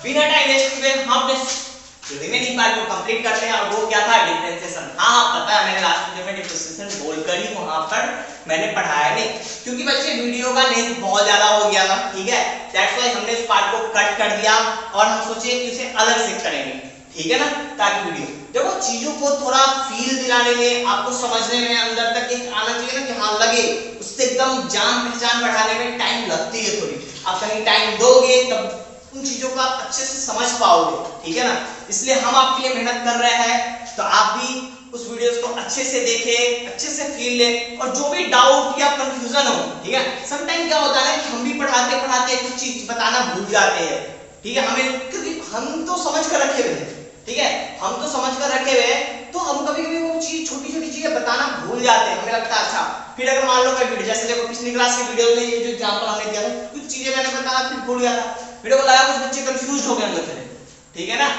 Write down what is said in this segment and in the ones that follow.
बिना time waste किए हम रिमेनिंग पार्ट को कंप्लीट करते हैं। और वो क्या था, डिफरेंशिएशन। हाँ पता है, मैंने लास्ट वीडियो में डिफरेंशिएशन बोलकर ही वहां पर मैंने पढ़ाया नहीं, क्योंकि बच्चे वीडियो का लेंथ बहुत ज्यादा हो गया था, ठीक है। दैट्स व्हाई हमने उस पार्ट को कट कर दिया और हम सोचे कि उसे अलग से करेंगे, ठीक है ना, ताकि वीडियो देखो चीजों को थोड़ा फील दिलाने में, आपको समझने में अंदर तक एक आना चाहिए ना कि हाँ लगे, उससे एकदम जान पहचान बढ़ाने में टाइम लगती है थोड़ी। आप कहीं टाइम दोगे तब उन चीजों को आप अच्छे से समझ पाओगे, ठीक है ना। इसलिए हम आपके लिए मेहनत कर रहे हैं, तो आप भी उस वीडियोस को अच्छे से देखें, अच्छे से फील लें, और जो भी डाउट या कंफ्यूजन हो, ठीक है। समटाइम क्या होता है कि हम भी पढ़ाते पढ़ाते कुछ चीज बताना भूल जाते हैं, ठीक है। हमें क्योंकि हम तो समझ कर रखे हुए हैं, ठीक है, हम तो समझ कर रखे हुए हैं, तो हम कभी कभी वो चीज छोटी छोटी चीजें बताना भूल जाते हैं। हमें लगता है अच्छा, फिर अगर मान लो कोई वीडियो, जैसे देखो पिछली क्लास के वीडियो में ये जो एग्जांपल हमने दिया था, कुछ चीजें मैंने बताया फिर भूल गया था, वीडियो को लगा कुछ बच्चे कंफ्यूज हो गए होंगे, ठीक है ना।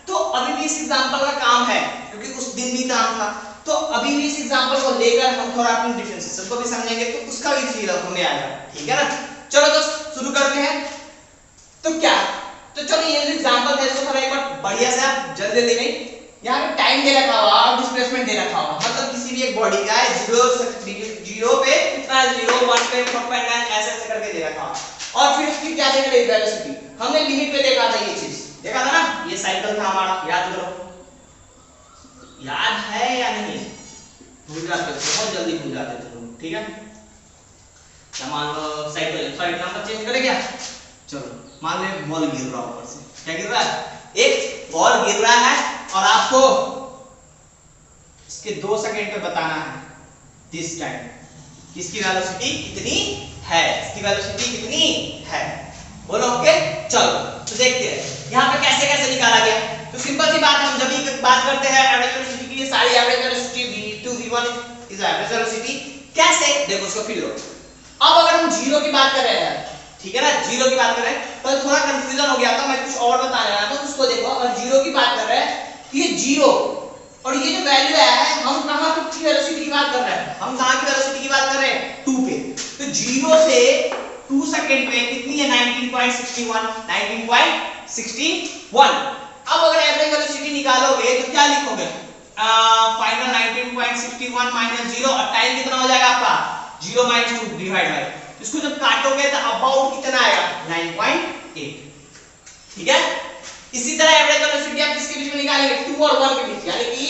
तो अभी भी इस एग्जांपल का काम है, क्योंकि उस दिन भी काम था, तो अभी भी इस एग्जांपल को लेकर हम थोड़ा अपनी डिफरेंशिएशन को भी समझेंगे, तो उसका भी फील हमें आएगा, ठीक है ना। चलो दोस्त शुरू करते हैं। तो क्या, तो चलो ये जो एग्जांपल है इसको थोड़ा एक बार बढ़िया से आप जल्दी जल्दी में, यहाँ पे टाइम दे रखा हुआ और डिस्प्लेसमेंट दे रखा हुआ, मतलब किसी भी एक बॉडी का है 0 पे कितना, 0 1 पे 4.9 ऐसे ऐसे करके दे रखा हुआ, और फिर इसकी क्या देख रही वेलोसिटी, हमने लिमिट पे देखा था, ये चीज देखा था ना, ये साइकिल था हमारा, याद करो, याद है या नहीं, भूल जाते हो, बहुत जल्दी भूल जाते थे लोग, ठीक है। क्या मान लो साइकिल, सॉरी नंबर चेंज करें क्या, चलो मान लो बॉल गिर रहा है ऊपर से, क्या गिर रहा है, एक बॉल गिर रहा है, और आपको इसके 2 सेकंड पे बताना है दिस टाइम किसकी वेलोसिटी कितनी है, इसकी वेलोसिटी कितनी है, बोलो ओके। चलो तो देखते हैं यहाँ पे कैसे कैसे निकाला गया। तो सिंपल सी बात है, हम जब भी बात करते हैं एवरेज वेलोसिटी की, ये सारी average velocity v2 v1 is average velocity, कैसे देखो उसको फिर लो। अब अगर हम 0 की बात कर रहे हैं, ठीक है ना, 0 की बात कर रहे हैं, तो थोड़ा कंफ्यूजन हो गया था, मैं कुछ और बता रहा था, उसको देखो। अगर 0 की बात कर रहे हैं, ये 0 और ये जो वैल्यू है, हम कहां की वेलोसिटी की बात कर रहे हैं, हम कहां की वेलोसिटी की बात कर रहे हैं, 2 पे। तो 0 से 2 सेकंड पे कितनी है, 19.61 19.61। अब अगर एवरेज वेलोसिटी निकालोगे तो क्या लिखोगे, फाइनल 19.61 माइनस 0, और टाइम कितना हो जाएगा आपका 0 - 2 डिवाइड बाय, इसको जब काटोगे तो अबाउट कितना आएगा 9.8, ठीक है। इसी तरह एवरेज वेलोसिटी आप किसके बीच में निकालेंगे, 2 और 1 के बीच, यानी कि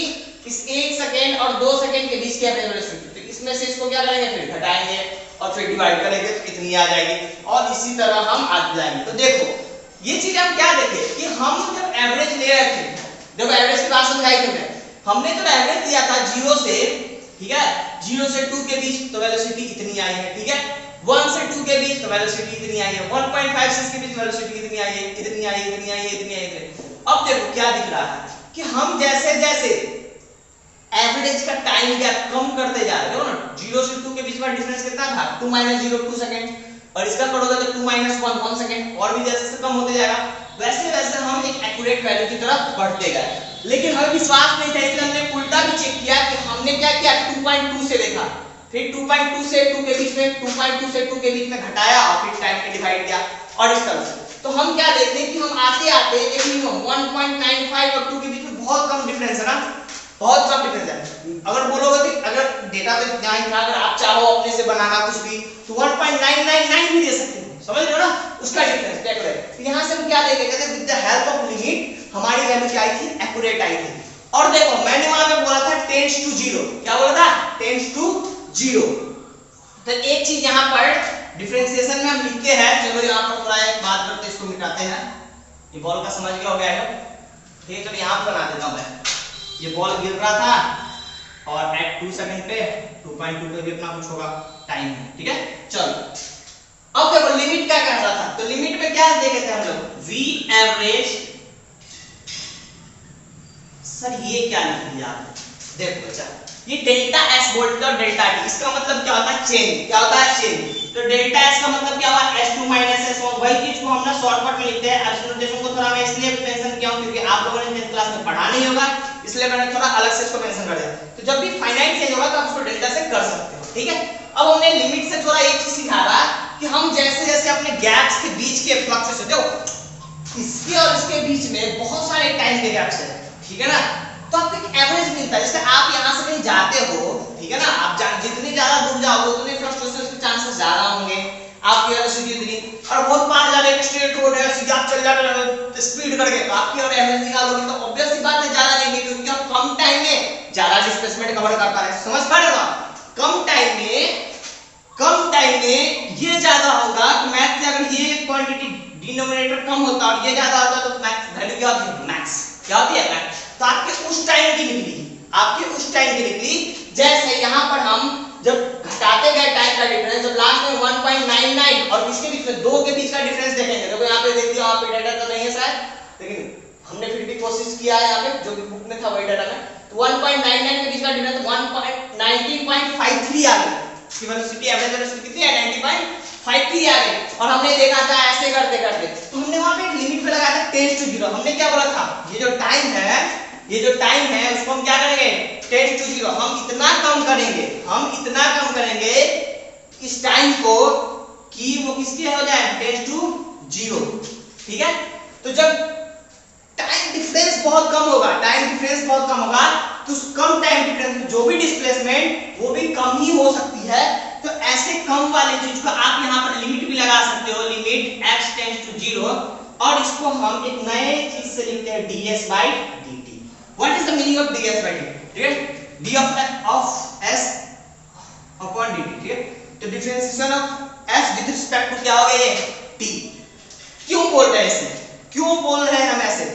इस 1 सेकंड और 2 सेकंड के बीच की एवरेज वेलोसिटी। तो इसमें से इसको क्या करेंगे, फिर घटाएंगे और फिर डिवाइड करेंगे तो कितनी आ जाएगी, और इसी तरह हम आगे जाएंगे। तो देखो ये चीज हम क्या देखे कि हम जब एवरेज ले रहे थे, जब एवरेज की बात समझाई थी हमने तो एवरेज दिया था 0 से, ठीक है, 0 से 2 के बीच, तो वेलोसिटी इतनी आई है, ठीक है। 1 से 2 के बीच तो वेलोसिटी इतनी आई है, 1.56 के बीच वेलोसिटी कितनी आई है, इतनी आई, इतनी आई, इतनी आई। अब देखो क्या दिख रहा है कि हम जैसे जैसे एवरेज का टाइम गैप कम करते जा रहे हो ना, 0 से 2 के बीच का डिफरेंस कितना था, 2 - 0 2 सेकंड, और इसका करोगे तो 2 - 1 1 सेकंड, और भी जैसे जैसे कम होते जाएगा वैसे वैसे हम एक एक्यूरेट वैल्यू की तरफ बढ़ते गए। लेकिन हमें विश्वास नहीं था, इसलिए हमने उल्टा भी चेक किया कि हमने क्या किया, 2.2 से देखा, फिर 2.2 से 2 के बीच में, 2.2 से 2 के बीच में घटाया, और फिर टाइम में डिवाइड किया, और इस तरह से। तो हम क्या देखते हैं कि हम आते आते एक मिनिमम 1.95 और 2 के बीच में बहुत कम डिफरेंस है ना, बहुत कम डिफरेंस है। अगर बोलोगे कि अगर डेटा पे ध्यान रखना, अगर आप चाहो अपने से बनाना कुछ भी, तो 1.999 भी दे सकते हो, समझ रहे हो ना, उसका डिफरेंस चेक करें। तो यहां से हम क्या देखेंगे, कहते हैं with the help of limit हमारी वैल्यू क्या आई थी, एक्यूरेट आई थी। और देखो मैंने वहां पे बोला था टेंड्स टू 0, क्या बोला था, टेंड्स टू 0। तो एक चीज यहां पर डिफरेंशिएशन में हम लिखते हैं, चलो यहां पर थोड़ा एक बात करते हैं, इसको मिटाते हैं। ये बॉल का समझ गया हो गया है, ठीक है। चलो यहां पर बना देता हूं मैं, ये बॉल गिर रहा था और एट 2 सेकंड पे 2.2 पे भी अपना कुछ होगा टाइम, ठीक है। चलो अब देखो लिमिट क्या कह रहा था, तो लिमिट में क्या देखे थे हम लोग, v एवरेज, सर ये क्या लिख दिया आपने, देखो बच्चा, ये डेल्टा s बोल और डेल्टा t, इसका मतलब क्या होता है, चेन, क्या होता है, चेन। तो डेल्टा s का मतलब क्या हुआ, s2 - s1, वही चीज को हम ना शॉर्टकट में लिखते हैं। अब नोटेशन को थोड़ा मैं इसलिए मेंशन किया हूं क्योंकि आप लोगों ने 10th क्लास में पढ़ा नहीं होगा, इसलिए मैंने थोड़ा अलग से इसको मेंशन कर दिया। तो जब भी फाइनाइट चेंज होगा तो आप उसको डेल्टा से कर सकते हो, ठीक है। अब हमने लिमिट से थोड़ा एक चीज सीखा था कि हम जैसे जैसे अपने गैप्स के बीच के फ्लक्स से, देखो इसके और इसके बीच में बहुत सारे टाइम के गैप्स है, ठीक है ना। तो आपको एक एवरेज मिलता है। जैसे आप यहाँ से कहीं जाते हो, ठीक है ना, आप जितनी ज्यादा दूर जाओगे उतने फ्रस्ट्रेशन के चांसेस ज्यादा होंगे, आपकी वेलोसिटी उतनी, और बहुत पार जा रहे हैं, स्ट्रेट रोड है, सीधा आप चल जा रहे हो स्पीड करके, तो आपकी और एवरेज निकालोगे तो ऑब्वियस सी बात है ज्यादा लेंगे, क्योंकि आप कम टाइम में ज्यादा डिस्प्लेसमेंट कवर कर पा रहे हैं। समझ पा रहे हो आप? कम टाइम में ये ज्यादा होगा। तो मैथ से अगर ये क्वांटिटी डिनोमिनेटर कम होता और ये ज्यादा होता तो मैक्स वैल्यू क्या होती है? मैक्स क्या होती है? मैक्स। तो आपके उस टाइम की निकली, जैसे यहाँ पर हम जब घटाते गए टाइम का डिफरेंस, जब लास्ट में 1.99 और इसके बीच में 2 के बीच का डिफरेंस देखेंगे, देखो यहाँ पे देखिए, यहाँ पे डाटा तो नहीं है शायद, लेकिन हमने फिर भी कोशिश किया है, यहाँ पे जो भी बुक में था वही डाटा में, तो 1.99 के बीच का डिफरेंस 19.53 आ गया। इसकी वेलोसिटी एवरेज वेलोसिटी कितनी है? 90.53 आ गई। और हमने देखा था ऐसे करते करते, तो हमने वहां पे एक लिमिट पे लगाया था 10 to 0। हमने क्या बोला था? ये जो टाइम है उसको हम क्या करेंगे? 10 to 0। हम इतना कम करेंगे इस टाइम को कि वो किसके हो जाए? 10 to 0, ठीक है। तो जब टाइम डिफरेंस बहुत कम होगा, तो उस कम टाइम डिफरेंस में जो भी डिस्प्लेसमेंट वो भी कम ही हो सकती है। तो ऐसे कम वाले चीज को आप यहाँ पर लिमिट भी लगा सकते हो, लिमिट x टेंड्स टू 0, और इसको हम एक नए चीज से लिखते हैं ds/dt। What is the meaning of ds/dt? ठीक है, d of s upon dt, ठीक है। तो differentiation of s with respect to क्या हो गया? ये t। क्यों बोल रहे हैं इसे? क्यों बोल रहे हैं हम ऐसे?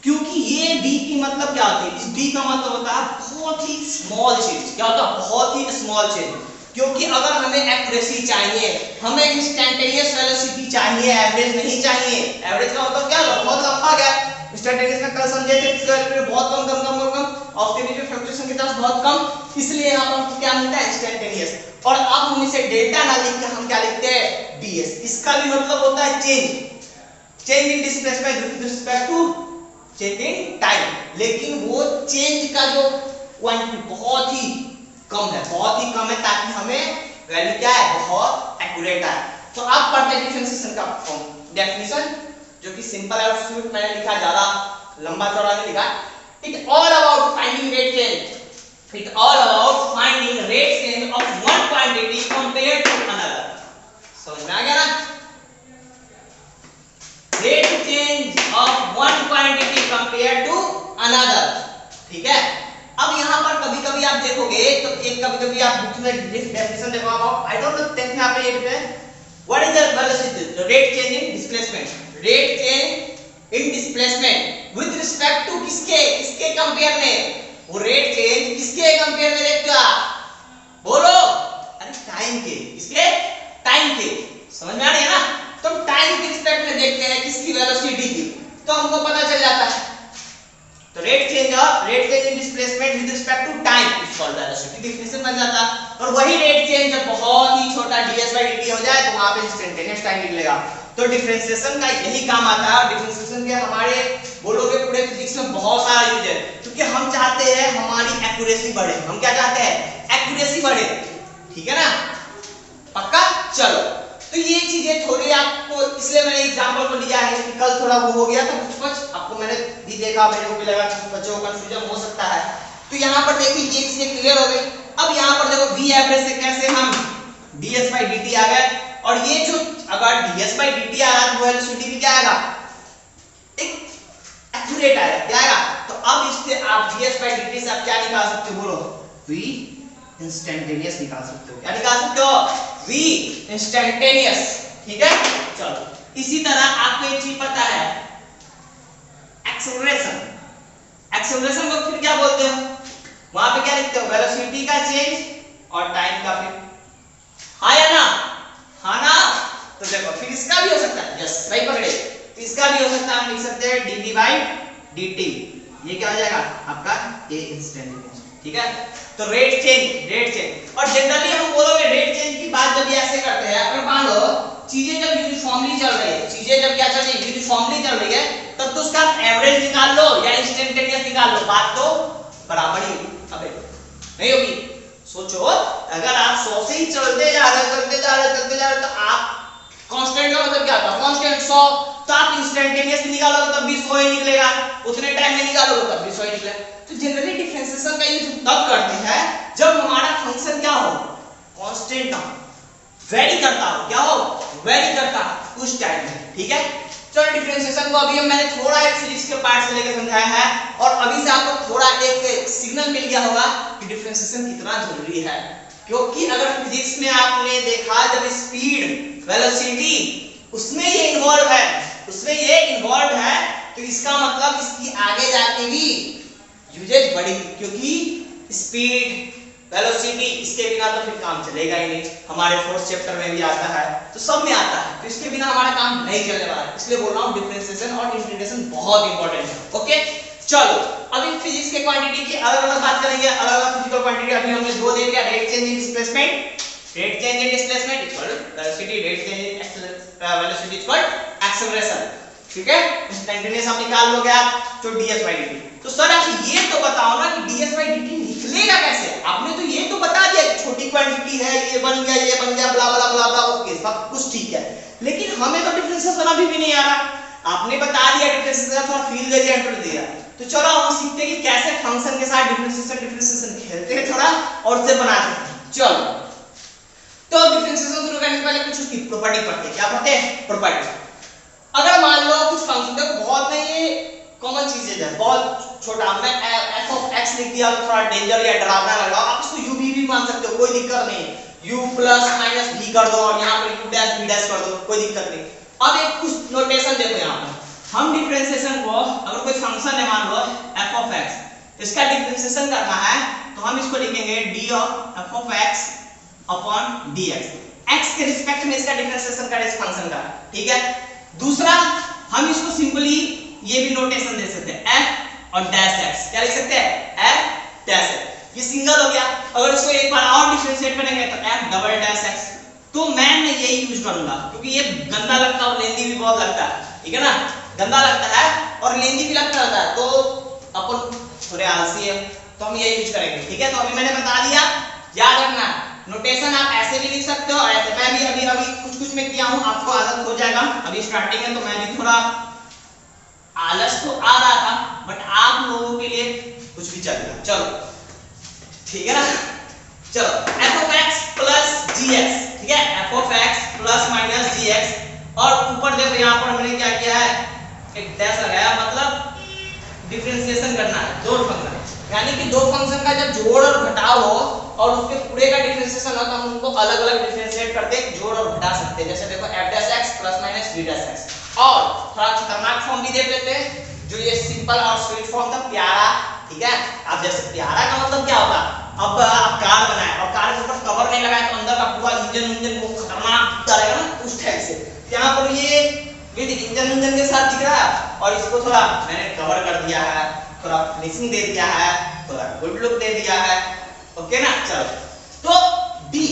क्योंकि ये d की मतलब क्या होती है? इस d का मतलब होता है बहुत ही स्मॉल चीज। क्या होता है? बहुत ही स्मॉल चीज। क्योंकि अगर हमें एक्यूरेसी चाहिए, हमें इंस्टेंटेनियस वेलोसिटी चाहिए, एवरेज नहीं चाहिए। एवरेज का मतलब क्या? बहुत लंबा गैप। इंस्टेंटेनियस में कल समझे थे, इसके वैल्यू बहुत कम, और उसके बीच में फ्लक्चुएशन की तरफ बहुत कम, इसलिए यहाँ पर हमको क्या मिलता है? इंस्टेंटेनियस। और अब हम इसे डेल्टा ना लिख के हम क्या लिखते हैं? ds। इसका भी मतलब होता है change in displacement with respect to change in time. लेकिन वो चेंज का जो क्वांटिटी बहुत ही कम है, ताकि हमें वैल्यू क्या है? बहुत एक्यूरेट आए। तो आप पढ़ते हैं डिफरेंशिएशन का डेफिनेशन, जो कि सिंपल है और स्वीट मैंने लिखा, ज्यादा लंबा चौड़ा नहीं लिखा। It all about finding rate change of one quantity compared to another. समझ में आ गया ना? Rate change of one quantity compared to another, ठीक है। अब यहाँ पर कभी-कभी आप देखोगे तो एक कभी-कभी आप बुक में डेफिनेशन देखो, आप आई डोंट नो 10th में आपने ये लिखा है, what is the velocity? The rate change in displacement. Rate change in displacement with respect to किसके कंपेयर में? वो रेट चेंज किसके कंपेयर में देखते हो आप? बोलो। अरे टाइम के। किसके? टाइम के। समझ में आ रही है ना? तो टाइम के रिस्पेक्ट में देखते हैं किसकी वेलोसिटी की, तो हमको पता चल जाता है। तो rate change in displacement with respect to time is called velocity. Definition बन जाता। और वही रेट चेंज जब बहुत ही छोटा ds/dt हो जाए तो वहां पे इंस्टेंटेनियस टाइम निकलेगा। तो डिफरेंशिएशन का यही काम आता है। और डिफरेंशिएशन के हमारे बोलोगे पूरे फिजिक्स में बहुत सारा यूज है, क्योंकि हम चाहते हैं हमारी एक्यूरेसी बढ़े। हम क्या चाहते हैं? एक्यूरेसी बढ़े, ठीक है ना? पक्का? चलो, तो ये चीजें थोड़ी आपको, इसलिए मैंने एग्जांपल को लिया है कि कल थोड़ा वो हो गया था कुछ आपको, मैंने भी देखा, मेरे को भी लगा कि बच्चों को कंफ्यूजन हो सकता है। तो यहाँ पर देखिए ये चीजें क्लियर हो गई। अब यहाँ पर देखो v एवरेज से कैसे हम ds/dt आ गए, और ये जो अगर ds/dt आ रहा है तो वेलोसिटी भी क्या आएगा? एक एक्यूरेट आएगा। क्या आएगा? तो अब इससे आप ds/dt से आप क्या निकाल सकते हो? बोलो, v इंस्टेंटेनियस निकाल सकते हो। क्या निकाल सकते हो? v इंस्टेंटेनियस, ठीक है। चलो, इसी तरह आपको एक चीज पता है, एक्सेलरेशन को फिर क्या बोलते हो? वहां पे क्या लिखते हो? वेलोसिटी का चेंज और टाइम का फिर। हाँ या ना? हाँ ना? तो देखो फिर इसका भी हो सकता है, यस सही पकड़े, इसका भी हो सकता है। हम लिख सकते हैं dv/dt। ये क्या हो जाएगा आपका? a इंस्टेंटेनियस, ठीक है। तो रेट चेंज। और जनरली हम बोलोगे रेट चेंज की बात जब ऐसे करते हैं, अगर मान लो चीजें जब यूनिफॉर्मली चल रही है, तब तो उसका एवरेज निकाल लो या इंस्टेंटेनियस निकाल लो, बात तो बराबर ही होगी। अबे नहीं होगी? सोचो, अगर आप 100 से ही चलते जा रहे तो आप कांस्टेंट का मतलब क्या होता है? कांस्टेंट 100, तो आप इंस्टेंटेनियसली निकालोगे तब भी 100 ही निकलेगा, उतने टाइम में निकालोगे तब भी 100 ही निकलेगा। तो जनरली डिफरेंशिएशन का यूज तब करते हैं जब हमारा फंक्शन क्या हो? कांस्टेंट ना हो, वेरी करता हो। क्या हो? वेरी करता कुछ टाइम में। ठीक है, चलो डिफरेंशिएशन को अभी मैंने थोड़ा एक फिजिक्स के पार्ट से लेकर समझाया है, और अभी से आपको थोड़ा एक सिग्नल मिल गया होगा कि डिफरेंशिएशन कितना जरूरी है। क्योंकि अगर फिजिक्स में आपने देखा जब स्पीड, वेलोसिटी उसमें ये इन्वॉल्व है, उसमें ये इन्वॉल्व है, तो इसका मतलब इसकी आगे जाके भी यूजेज बढ़ेगी, क्योंकि स्पीड, वेलोसिटी इसके बिना तो फिर काम चलेगा ही नहीं। हमारे 4th चैप्टर में भी आता है, तो सब में आता है, तो इसके बिना हमारा काम नहीं चलने वाला है। इसलिए बोल रहा हूं डिफरेंशिएशन और इंटीग्रेशन बहुत इंपॉर्टेंट है। ओके, चलो अभी फिजिक्स के क्वांटिटी की अलग-अलग बात करेंगे, अलग-अलग फिजिकल क्वांटिटी। अभी हमने दो दे दिया, rate change in displacement, rate change in displacement equal velocity, rate change in velocity equal acceleration. ठीक है, इंस्टेंटेनियस हम निकाल लोगे आप, तो ds by dt। तो सर आप ये तो बताओ ना कि ds by dt निकलेगा कैसे? आपने तो ये तो बता दिया कि छोटी क्वांटिटी है, ये बन गया, ये बन गया, ब्ला ब्ला ब्ला ब्ला, ओके सब कुछ ठीक है, लेकिन हमें तो डिफरेंशिएशन अभी भी नहीं आ रहा। आपने बता दिया डिफरेंशिएशन, थोड़ा फील दे दिया, इंट्रो दिया, तो चलो हम सीखते हैं कि कैसे फंक्शन के साथ डिफरेंशिएशन खेलते हैं थोड़ा, और उसे बनाते हैं। चलो, तो डिफरेंशिएशन शुरू करने से पहले कुछ उसकी प्रॉपर्टी पढ़ते हैं। क्या पढ़ते हैं? प्रॉपर्टी। अगर मान लो कुछ फंक्शन, देखो बहुत नहीं, ये कॉमन चीजें है, बहुत छोटा, मैं f of x लिख दिया तो थोड़ा डेंजर या डरावना लग रहा है, आप इसको u भी मान सकते हो, कोई दिक्कत नहीं है। u प्लस माइनस v कर दो और यहाँ पर u डैश v डैश कर दो, कोई दिक्कत नहीं। अब एक कुछ नोटेशन देखो, यहाँ पर हम डिफरेंशिएशन को, अगर कोई फंक्शन है मान लो f of x, इसका डिफरेंशिएशन करना है तो हम इसको लिखेंगे d of f of x upon dx, x के रिस्पेक्ट में इसका डिफरेंशिएशन करें इस फंक्शन का। ठीक है, दूसरा हम इसको सिंपली ये भी नोटेशन दे सकते हैं, f और डैश x। क्या लिख सकते हैं? f dash x। ये सिंगल हो गया। अगर इसको एक बार और डिफरेंशिएट करेंगे तो f डबल डैश x। तो मैं यही यूज करूंगा, क्योंकि ये गंदा लगता है और लेंदी भी बहुत लगता है। ठीक है ना, गंदा लगता है और लेंदी भी लगता रहता है, तो अपन थोड़े आलसी है, तो हम ये यूज करेंगे। ठीक है, तो अभी मैंने बता दिया, याद रखना नोटेशन आप ऐसे भी लिख सकते हो, ऐसे। मैं भी अभी कुछ में किया हूं, आपको आदत हो जाएगा। अभी स्टार्टिंग है तो मैं भी थोड़ा आलस तो आ रहा था, बट आप लोगों के लिए कुछ भी चलेगा। चलो ठीक है ना, चलो f of x plus gx। ठीक है, f of x plus minus gx, और ऊपर देखो यहाँ पर हमने क्या किया है, एक डैश लगाया, मतलब डिफरेंशिएशन करना है दो फंक्शन, यानी कि दो फंक्शन का जब जोड़ और घटाव हो और उसके पूरे का डिफरेंशिएशन हो तो हम उनको अलग-अलग डिफरेंशिएट करते हैं, जोड़ और घटा सकते हैं। जैसे देखो f dash x plus minus v dash x। और थोड़ा खतरनाक फॉर्म भी देख लेते हैं, जो ये सिंपल और स्वीट फॉर्म था, प्यारा। ठीक है, अब जैसे प्यारा का मतलब क्या होगा, अब आप कार बनाए और कार के ऊपर कवर नहीं लगाए तो अंदर का पूरा इंजन वो खतरनाक चलेगा ना, उस टाइप से। यहाँ पर ये इंजन के साथ दिख रहा है, और इसको थोड़ा मैंने कवर कर दिया है, थोड़ा फिनिशिंग दे दिया है, थोड़ा गुड लुक दे दिया है। ओके ना, चलो तो d,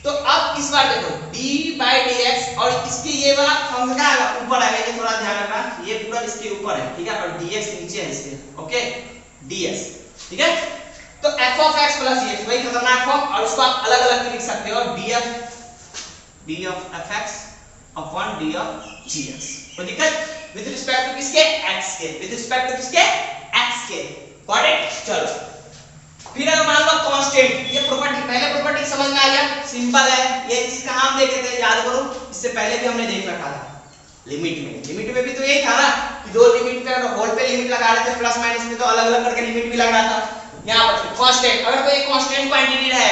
तो अब इस बार देखो d by dx, और इसके ये वाला फंक्शन का ऊपर है, ये थोड़ा ध्यान रखना, ये पूरा इसके ऊपर है। ठीक है, और dx नीचे है इसके। Okay, ds। ठीक है, तो f of x plus dx, वही खतरनाक फॉर्म, और उसको आप अलग-अलग भी लिख सकते हो, d of fx upon d of gx। तो दिक्कत विद रिस्पेक्ट टू किसके? x के, विद रिस्पेक्ट टू किसके? x के। Got it? चलो फिर अगर मान लो कांस्टेंट, ये प्रॉपर्टी, पहले प्रॉपर्टी समझ में आ गया, सिंपल है। ये चीज का हम देखे थे, याद करो, इससे पहले भी हमने देख रखा था लिमिट में भी तो यही था ना कि दो लिमिट पे अगर होल पे लिमिट लगा रहे थे प्लस माइनस में, तो अलग-अलग करके लिमिट भी लगाना था। यहां पर कांस्टेंट, अगर कोई कांस्टेंट क्वांटिटी है